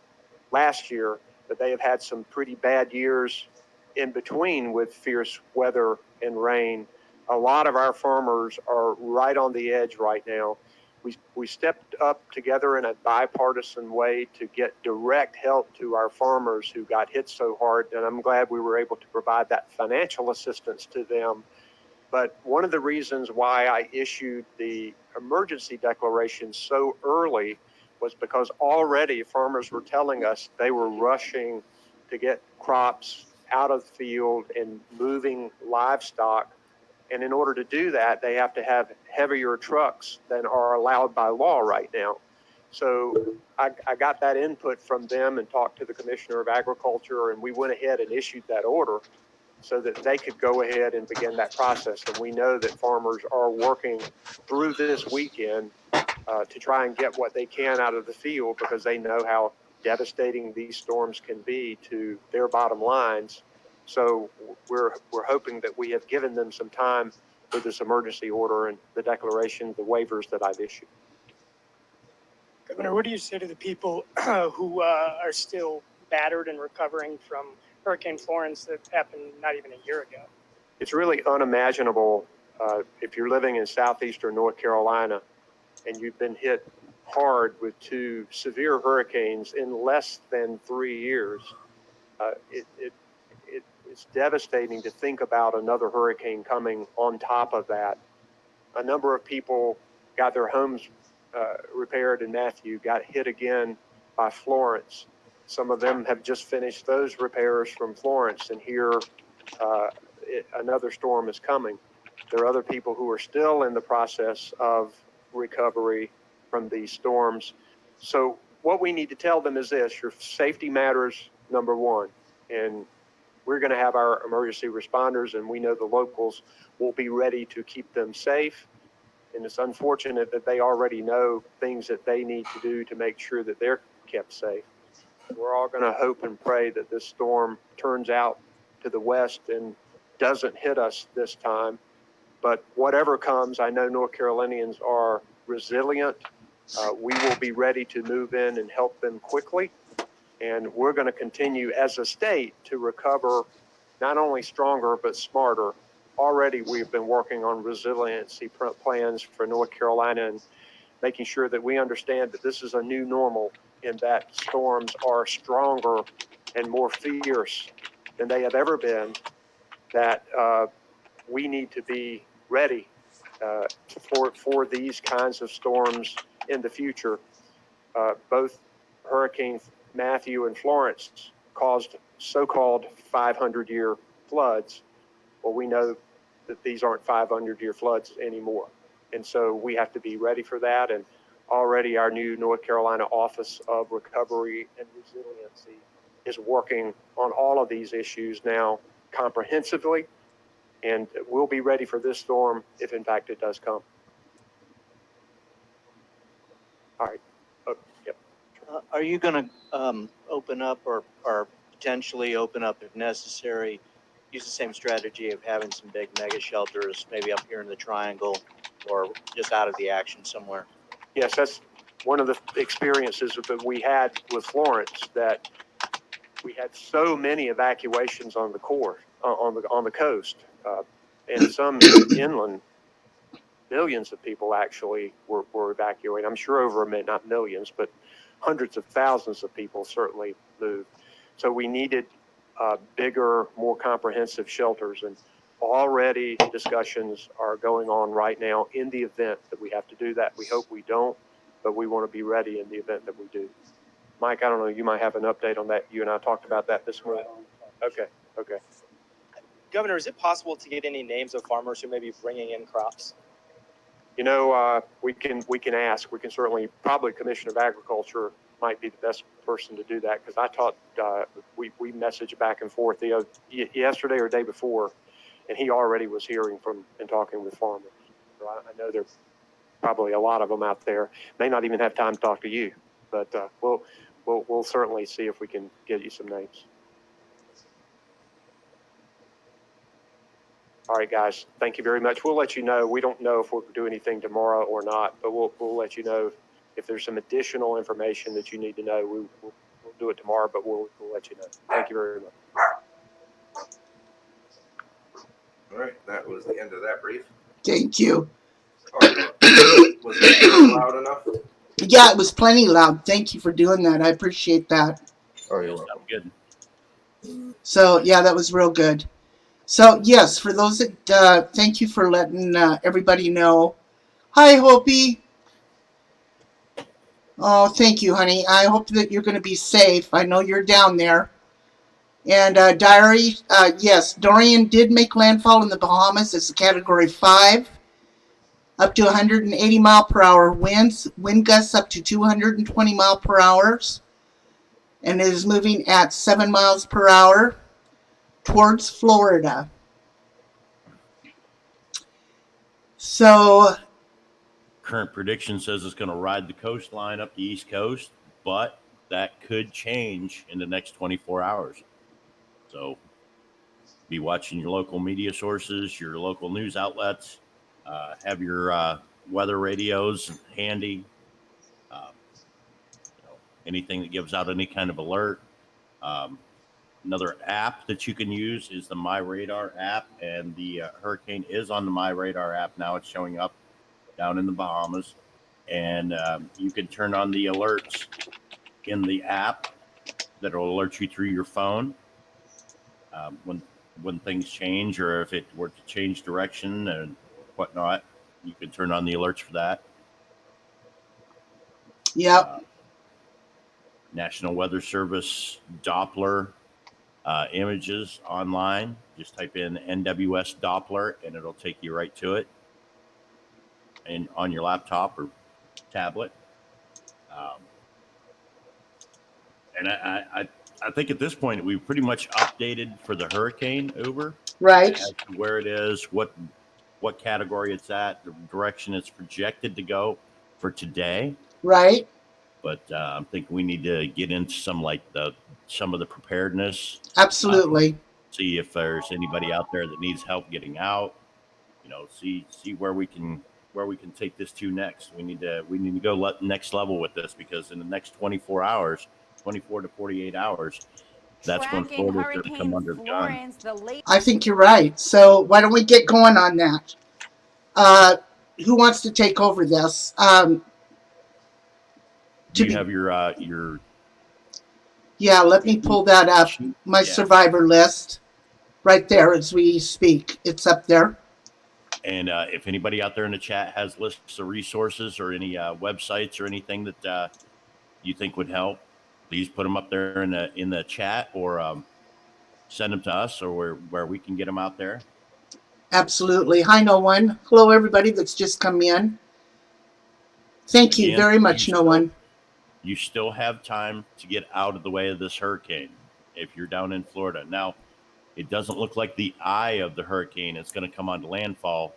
last year, but they have had some pretty bad years in between with fierce weather and rain. A lot of our farmers are right on the edge right now. we stepped up together in a bipartisan way to get direct help to our farmers who got hit so hard. And I'm glad we were able to provide that financial assistance to them. But one of the reasons why I issued the emergency declaration so early was because already farmers were telling us they were rushing to get crops out of the field and moving livestock. And in order to do that, they have to have heavier trucks than are allowed by law right now. So I got that input from them and talked to the Commissioner of Agriculture, and we went ahead and issued that order so that they could go ahead and begin that process. And we know that farmers are working through this weekend to try and get what they can out of the field, because they know how devastating these storms can be to their bottom lines. So we're hoping that we have given them some time with this emergency order and the declaration, the waivers that I've issued. Governor, what do you say to the people who are still battered and recovering from Hurricane Florence that happened not even a year ago? It's really unimaginable if you're living in southeastern North Carolina and you've been hit hard with two severe hurricanes in less than 3 years. It's devastating to think about another hurricane coming on top of that. A number of people got their homes repaired in Matthew, got hit again by Florence. Some of them have just finished those repairs from Florence, and here another storm is coming. There are other people who are still in the process of recovery from these storms. So what we need to tell them is this: your safety matters, number one. And we're going to have our emergency responders, and we know the locals will be ready to keep them safe. And it's unfortunate that they already know things that they need to do to make sure that they're kept safe. We're all going to hope and pray that this storm turns out to the west and doesn't hit us this time. But whatever comes, I know North Carolinians are resilient. We will be ready to move in and help them quickly. And we're going to continue as a state to recover not only stronger, but smarter. Already we've been working on resiliency plans for North Carolina and making sure that we understand that this is a new normal and that storms are stronger and more fierce than they have ever been, that we need to be ready for these kinds of storms in the future. Both Hurricane Matthew and Florence caused so-called 500-year floods. Well, we know that these aren't 500-year floods anymore. And so we have to be ready for that. And already our new North Carolina Office of Recovery and Resiliency is working on all of these issues now comprehensively. And we'll be ready for this storm if, in fact, it does come. All right. Yep. Are you going to open up or potentially open up, if necessary, use the same strategy of having some big mega shelters, maybe up here in the Triangle or just out of the action somewhere? Yes, that's one of the experiences that we had with Florence, that we had so many evacuations on the on the coast, and some inland. Millions of people actually were evacuated. I'm sure over not millions, but hundreds of thousands of people certainly moved. So we needed bigger, more comprehensive shelters, and already discussions are going on right now in the event that we have to do that. We hope we don't, but we want to be ready in the event that we do. Mike, I don't know, you might have an update on that. You and I talked about that this morning. Okay. Governor, is it possible to get any names of farmers who may be bringing in crops? You know, we can ask. We can certainly, probably Commissioner of Agriculture might be the best person to do that, because I taught, we messaged back and forth yesterday or day before, and he already was hearing from and talking with farmers. So I know there's probably a lot of them out there. May not even have time to talk to you, but we'll certainly see if we can get you some names. All right, guys, thank you very much. We'll let you know. We don't know if we'll do anything tomorrow or not, but we'll let you know if there's some additional information that you need to know. We'll do it tomorrow, but we'll let you know. Thank you very much. All right, that was the end of that brief. Thank you. All right, Was it loud enough? Yeah, it was plenty loud. Thank you for doing that. I appreciate that. Oh, you're Yes, welcome. good. So, yeah, that was real good. So, yes, for those that, thank you for letting everybody know. Hi, Hopi. Oh, thank you, honey. I hope that you're going to be safe. I know you're down there. And, Diary, yes, Dorian did make landfall in the Bahamas. It's a Category 5. Up to 180 mile per hour winds. Wind gusts up to 220 mile per hour. And it is moving at 7 miles per hour towards Florida. So, Current prediction says it's going to ride the coastline up the East Coast, but that could change in the next 24 hours. So be watching your local media sources, your local news outlets, have your weather radios handy, anything that gives out any kind of alert. Another app that you can use is the My Radar app, and the hurricane is on the My Radar app now. It's showing up down in the Bahamas, and you can turn on the alerts in the app that will alert you through your phone when things change, or if it were to change direction and whatnot. You can turn on the alerts for that. Yep. National Weather Service Doppler images online. Just type in NWS Doppler and it'll take you right to it, and on your laptop or tablet. And I think at this point we've pretty much updated for the hurricane, Uber, right, as to where it is, what category it's at, the direction it's projected to go for today. right, But I think we need to get into some of the preparedness. absolutely. See if there's anybody out there that needs help getting out. See where we can take this to next. We need to go next level with this, because in the next 24 hours, 24 to 48 hours, that's when Florida's going to come under the gun. I think you're right. So why don't we get going on that? Who wants to take over this? Do you have your Yeah, let me pull that up. My survivor list right there as we speak. It's up there. And if anybody out there in the chat has lists of resources or any websites or anything that you think would help, please put them up there in the chat, or send them to us, or where we can get them out there. Absolutely. Hi, no one. Hello, everybody that's just come in. Thank you very much, no one. You still have time to get out of the way of this hurricane if you're down in Florida. Now, it doesn't look like the eye of the hurricane is going to come onto landfall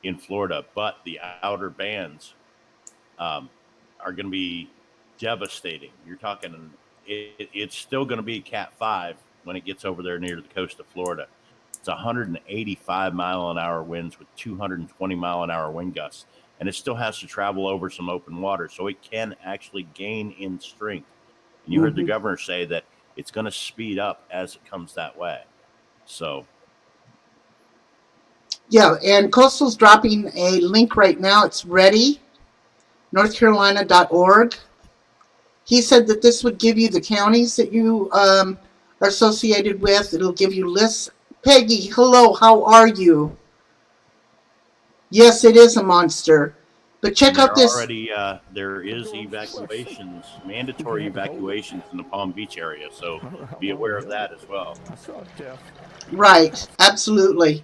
in Florida, but the outer bands are going to be devastating. You're talking, it's still going to be Cat 5 when it gets over there near the coast of Florida. It's 185 mile an hour winds with 220 mile an hour wind gusts. And it still has to travel over some open water, so it can actually gain in strength. And you heard the governor say that it's going to speed up as it comes that way. So, yeah, and Coastal's dropping a link right now. It's ready, northcarolina.org. He said that this would give you the counties that you are associated with. It'll give you lists. Peggy, hello, how are you? Yes, it is a monster. But check out this. Already, there is evacuations, mandatory evacuations in the Palm Beach area. So be aware of that as well. Right, absolutely.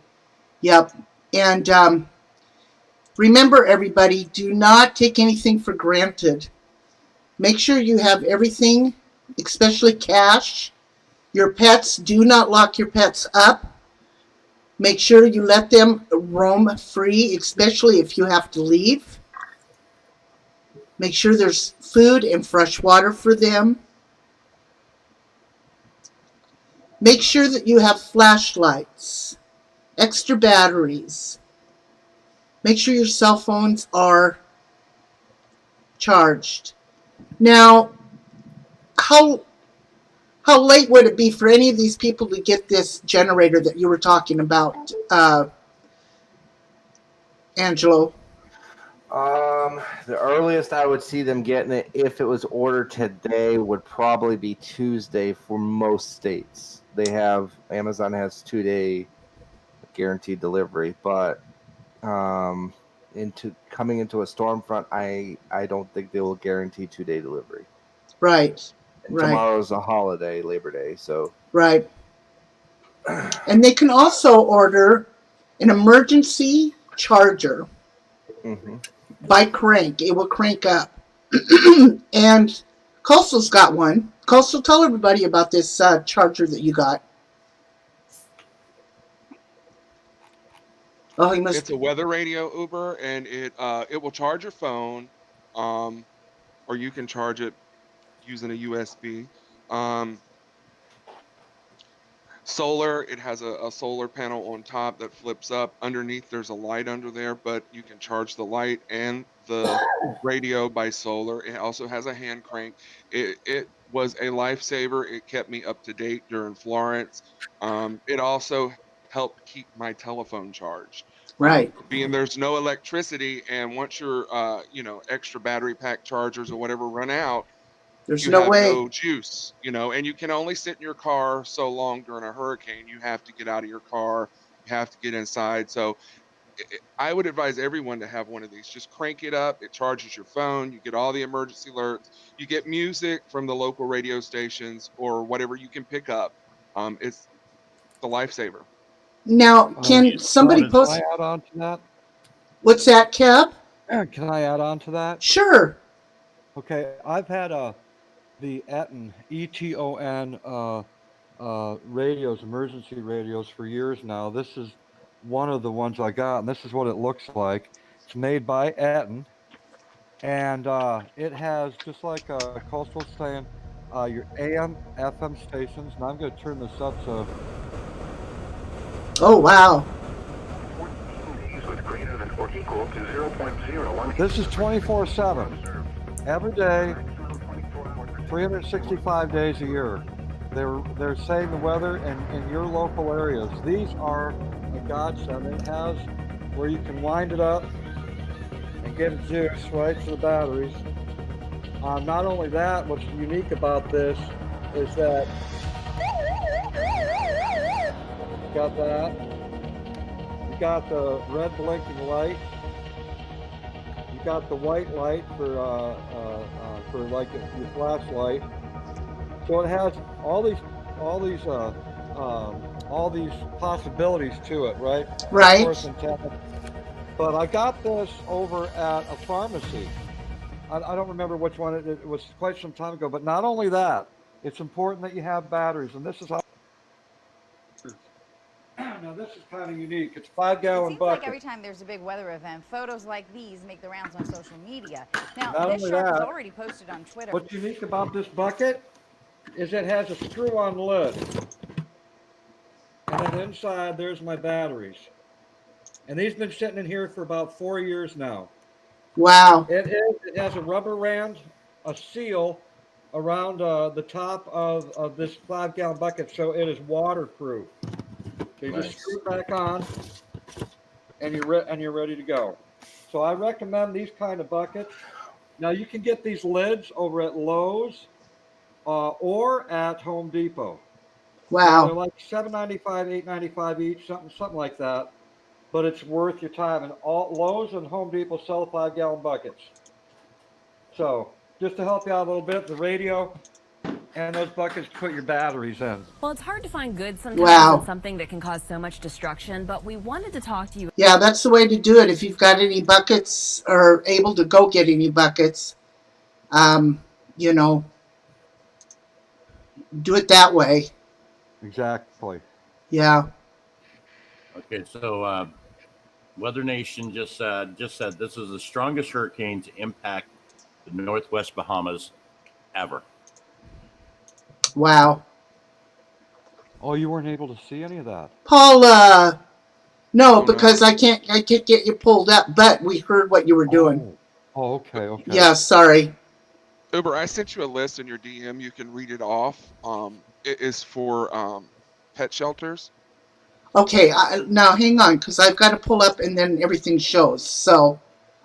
Yep. And remember, everybody, do not take anything for granted. Make sure you have everything, especially cash. Your pets, do not lock your pets up. Make sure you let them roam free, especially if you have to leave. Make sure there's food and fresh water for them. Make sure that you have flashlights, extra batteries. Make sure your cell phones are charged. Now, how late would it be for any of these people to get this generator that you were talking about, Angelo? The earliest I would see them getting it, if it was ordered today, would probably be Tuesday for most states. Amazon has 2-day guaranteed delivery, but coming into a storm front, I don't think they will guarantee 2-day delivery. Right. And Right. tomorrow's a holiday, Labor Day, so Right. And they can also order an emergency charger by crank. It will crank up. And Coastal's got one. Coastal, tell everybody about this charger that you got. Oh, he must. It's a weather radio, Uber, and it will charge your phone, or you can charge it using a USB. Solar, it has a solar panel on top that flips up. Underneath, there's a light under there, but you can charge the light and the radio by solar. It also has a hand crank. It was a lifesaver. It kept me up to date during Florence. It also helped keep my telephone charged. Right. Being there's no electricity, and once your extra battery pack chargers or whatever run out, There's you no have way. no juice, and you can only sit in your car so long during a hurricane. You have to get out of your car, you have to get inside. So I would advise everyone to have one of these. Just crank it up, it charges your phone, you get all the emergency alerts, you get music from the local radio stations or whatever you can pick up. It's the lifesaver. Now, can somebody Can post? I add on to that? What's that, Kev? Can I add on to that? Sure. Okay, I've had the Eton ETON radios, emergency radios, for years now. This is one of the ones I got, and this is what it looks like. It's made by Eton, and it has, just like Coastal saying, your AM, FM stations. And I'm going to turn this up so. Oh wow. This is 24/7, every day, 365 days a year. They're saying the weather in your local areas. These are a godsend. It has where you can wind it up and get a juice right to the batteries. Not only that, what's unique about this is that you got that. You got the red blinking light. You got the white light for like your flashlight. So it has all these possibilities to it, right? Right. Of course, but I got this over at a pharmacy. I don't remember which one. It was quite some time ago. But not only that, it's important that you have batteries, and this is how. Now this is kind of unique. It's 5-gallon Seems bucket. like every time there's a big weather event, photos like these make the rounds on social media. Now, Not this only shark was that, already posted on Twitter. what's unique about this bucket is it has a screw-on lid. And then inside, there's my batteries. And these have been sitting in here for about 4 years now. Wow. It has a rubber band, a seal around the top of this 5-gallon bucket, so it is waterproof. So you just screw it back on, and you're ready to go. So I recommend these kind of buckets. Now you can get these lids over at Lowe's or at Home Depot. Wow. They're like $7.95, $8.95 each, something like that. But it's worth your time. And all Lowe's and Home Depot sell 5-gallon buckets. So just to help you out a little bit, the radio and those buckets to put your batteries in. Well, it's hard to find good sometimes Wow. in something that can cause so much destruction, but we wanted to talk to you. Yeah, that's the way to do it. If you've got any buckets or able to go get any buckets, you know, do it that way. Exactly. Yeah. Okay, so Weather Nation just said this is the strongest hurricane to impact the Northwest Bahamas ever. Wow. Oh, you weren't able to see any of that? Paula. No, because I can't get you pulled up, but we heard what you were doing. Oh, okay. Yeah, sorry. Uber, I sent you a list in your DM. You can read it off. It is for pet shelters. Okay, now hang on, because I've got to pull up and then everything shows. So,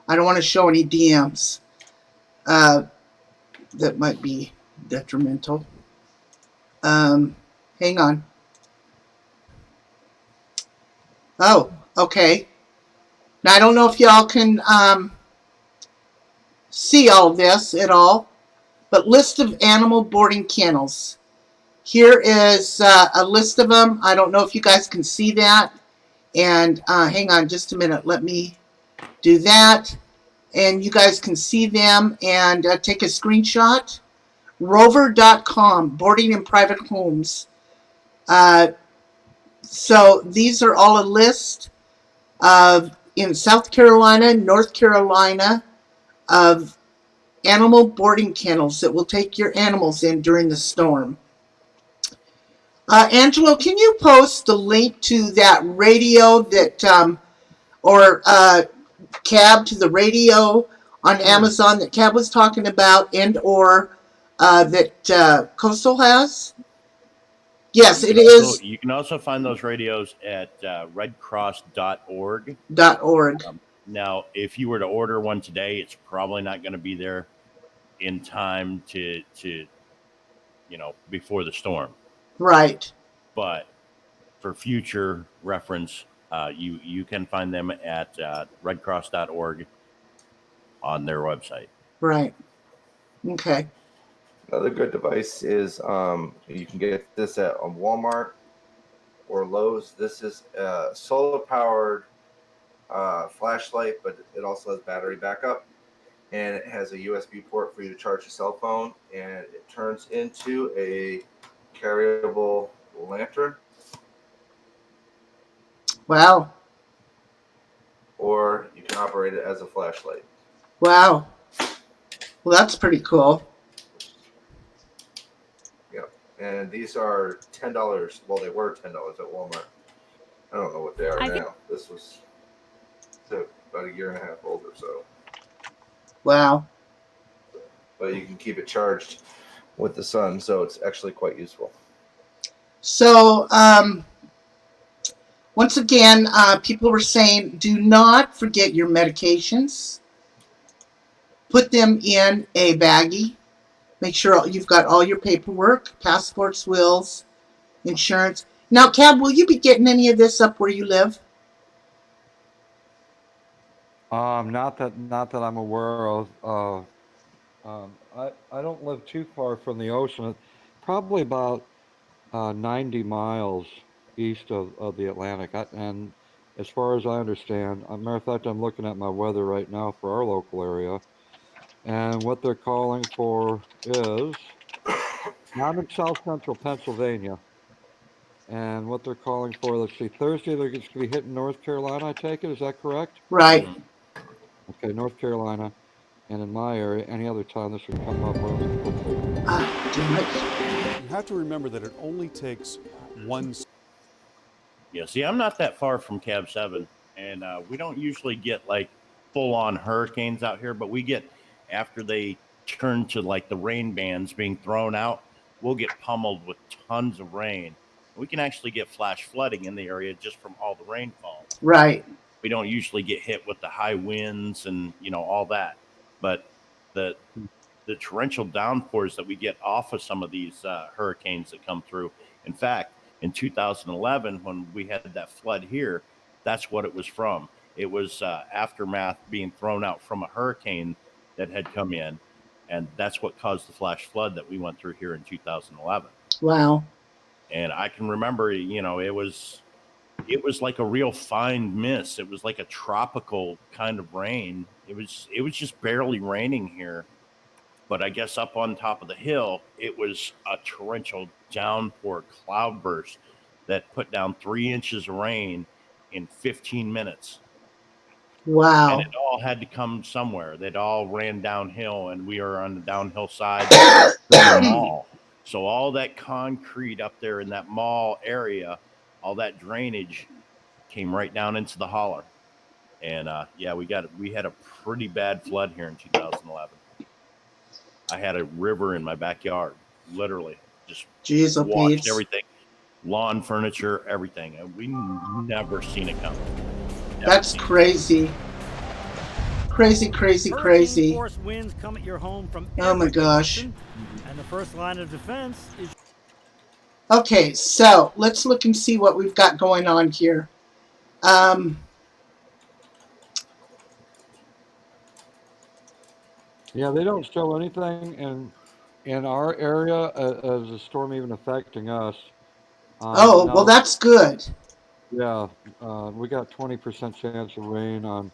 I don't want to show any DMs that might be detrimental. Hang on. Oh, okay. Now, I don't know if y'all can see all this at all, but list of animal boarding kennels. Here is a list of them. I don't know if you guys can see that. And hang on just a minute. Let me do that. And you guys can see them and take a screenshot. Rover.com, boarding in private homes. So these are all a list of, in South Carolina, North Carolina, of animal boarding kennels that will take your animals in during the storm. Angelo, can you post the link to that radio that, or cab to the radio on Amazon that Cab was talking about, and or that Coastal has? Yes, it is. You can also find those radios at redcross.org. .org. Now, if you were to order one today, it's probably not going to be there in time to before the storm. Right. But for future reference, you can find them at redcross.org on their website. Right. Okay. Another good device is you can get this at Walmart or Lowe's. This is a solar-powered flashlight, but it also has battery backup, and it has a USB port for you to charge your cell phone, and it turns into a carryable lantern. Wow. Or you can operate it as a flashlight. Wow. Well, that's pretty cool. Yeah, and these are $10. Well, they were $10 at Walmart. I don't know what they are now. This was about a year and a half old or so. Wow. But you can keep it charged with the sun, so it's actually quite useful. So, once again, people were saying, do not forget your medications. Put them in a baggie. Make sure you've got all your paperwork, passports, wills, insurance. Now, Cab, will you be getting any of this up where you live? Not that I'm aware of. I don't live too far from the ocean. Probably about 90 miles east of the Atlantic. And as far as I understand, matter of fact, I'm looking at my weather right now for our local area. And what they're calling for is, now I'm in south central Pennsylvania. And what they're calling for, let's see, Thursday they're just going to be hitting North Carolina, I take it. Is that correct? Right. Okay, North Carolina. And in my area, any other time this would come up relatively quickly. Damn it. You have to remember that it only takes one. Yeah, see, I'm not that far from Cab 7, and we don't usually get like full-on hurricanes out here, but we get, after they turn to like the rain bands being thrown out, we'll get pummeled with tons of rain. We can actually get flash flooding in the area just from all the rainfall. Right. We don't usually get hit with the high winds and all that, but the torrential downpours that we get off of some of these hurricanes that come through. In fact, in 2011, when we had that flood here, that's what it was from. It was aftermath being thrown out from a hurricane that had come in, and that's what caused the flash flood that we went through here in 2011. Wow. And I can remember, it was like a real fine mist. It was like a tropical kind of rain. It was just barely raining here. But I guess up on top of the hill, it was a torrential downpour cloudburst that put down 3 inches of rain in 15 minutes. Wow. And it all had to come somewhere. It all ran downhill, and we are on the downhill side of the mall. So all that concrete up there in that mall area, all that drainage came right down into the holler. And we had a pretty bad flood here in 2011. I had a river in my backyard, literally, just washed everything, lawn, furniture, everything. And we never seen it coming. That's crazy. Crazy, crazy, crazy. Force winds come at your home from Oh my every gosh. direction, and the first line of defense is. Okay, so let's look and see what we've got going on here. Yeah, they don't show anything in our area as a storm even affecting us. Oh, well, Now, that's good. yeah, we got 20% chance of rain on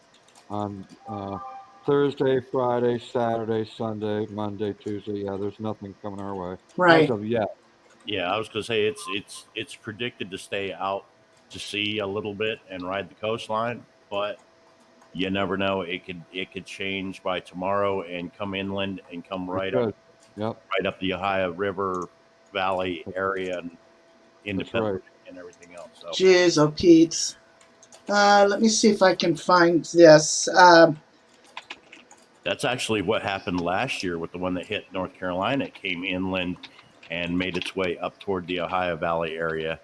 Thursday, Friday, Saturday, Sunday, Monday, Tuesday. Yeah, there's nothing coming our way as Right. of yet. Yeah, I was gonna say it's predicted to stay out to sea a little bit and ride the coastline, but you never know. It could change by tomorrow and come inland and come It right up could. Yep, right up the Ohio River Valley area and that's independent right. and everything else. So Jeez, oh Pete. Let me see if I can find this. that's actually what happened last year with the one that hit North Carolina. It came inland and made its way up toward the Ohio Valley area.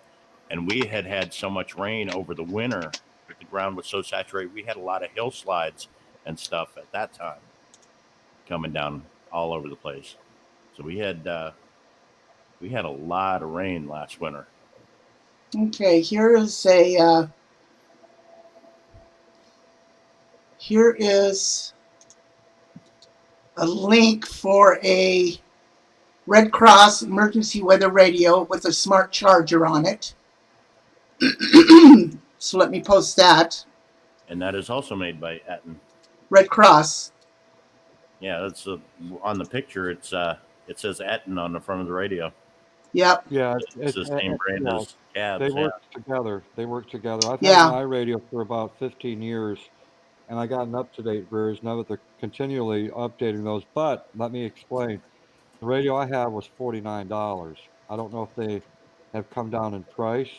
And we had so much rain over the winter that the ground was so saturated. We had a lot of hill slides and stuff at that time coming down all over the place. So we had a lot of rain last winter. Okay, here is a link for a Red Cross emergency weather radio with a smart charger on it. So let me post that. And that is also made by Etten. Red Cross. Yeah, that's on the picture. It says Etten on the front of the radio. Yep. Yeah, It's the same brand yeah, as cabs. they Yeah. work together. They work together. I've had Yeah. my radio for about 15 years, and I got an up-to-date version of it. They're continually updating those. But let me explain. The radio I have was $49. I don't know if they have come down in price.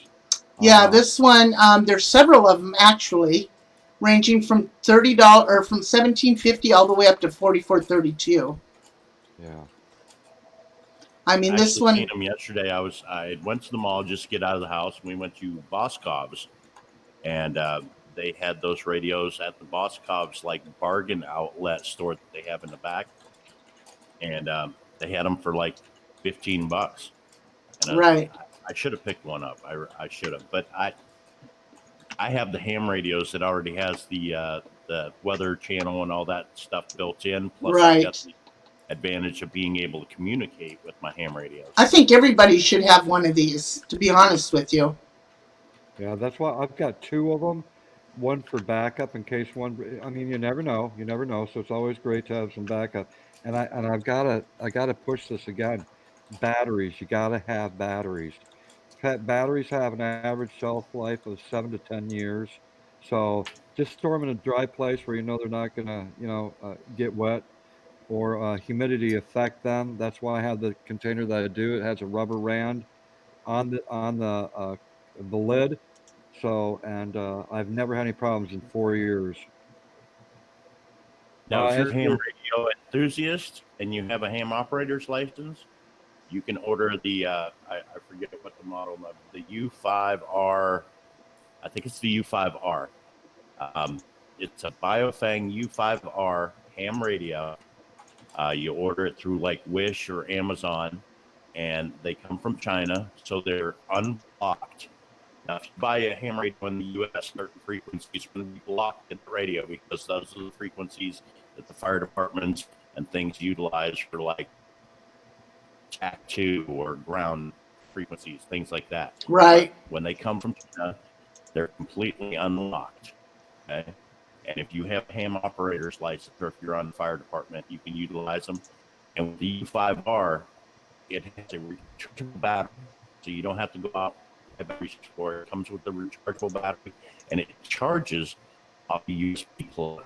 Yeah, this one, there's several of them actually, ranging from $30 or from $17.50 all the way up to $44.32. Yeah. I mean, I this actually one. seen them yesterday. I went to the mall just to get out of the house. We went to Boscov's, and they had those radios at the Boscov's like bargain outlet store that they have in the back, and they had them for like $15. And Right. I should have picked one up. I should have, but I have the ham radios that already has the weather channel and all that stuff built in. Plus, I've got Right. the advantage of being able to communicate with my ham radios. I think everybody should have one of these, to be honest with you. Yeah, that's why I've got two of them. One for backup in case one. I mean, you never know. You never know. So it's always great to have some backup. And I gotta push this again. Batteries. You gotta have batteries. Batteries have an average shelf life of 7 to 10 years. So just store them in a dry place where you know they're not gonna, get wet or humidity affect them. That's why I have the container that I do. It has a rubber rand on the lid. So, and I've never had any problems in 4 years. Now, if you're a As ham for radio enthusiast and you have a ham operator's license, you can order I forget what the model of the U5R. I think it's the U5R. Um, it's a Biofang U5R ham radio. You order it through like Wish or Amazon, and they come from China, so they're unblocked. Now, if you buy a ham radio in the U.S., certain frequencies will be blocked in the radio because those are the frequencies that the fire departments and things utilize for like TAC 2 or ground frequencies, things like that. Right. But when they come from China, they're completely unlocked. Okay. And if you have a ham operator's license or if you're on the fire department, you can utilize them. And with the U5R, it has a rechargeable battery. So you don't have to go out and buy batteries for it. It comes with a rechargeable battery and it charges off a USB plug.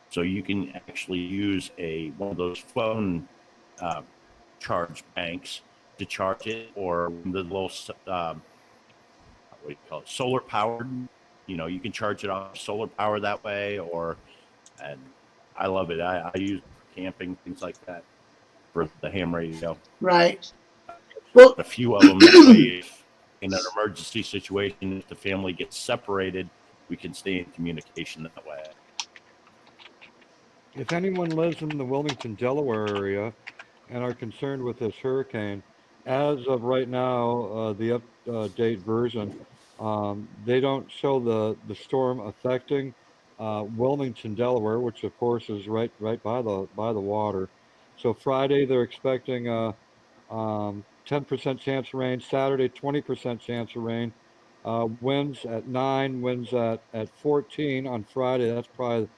So you can actually use one of those phone charge banks to charge it, or the little what do you call it, solar powered. You can charge it off solar power that way, and I love it. I use it for camping, things like that, for the ham radio. Right. Well, A few of them that way, if in an emergency situation, if the family gets separated, we can stay in communication that way. if anyone lives in the Wilmington, Delaware area and are concerned with this hurricane, as of right now, the update version, they don't show the storm affecting Wilmington, Delaware, which of course is right by the water. So Friday they're expecting 10% chance of rain. Saturday 20% chance of rain. Winds at 9, winds at 14 on Friday. That's probably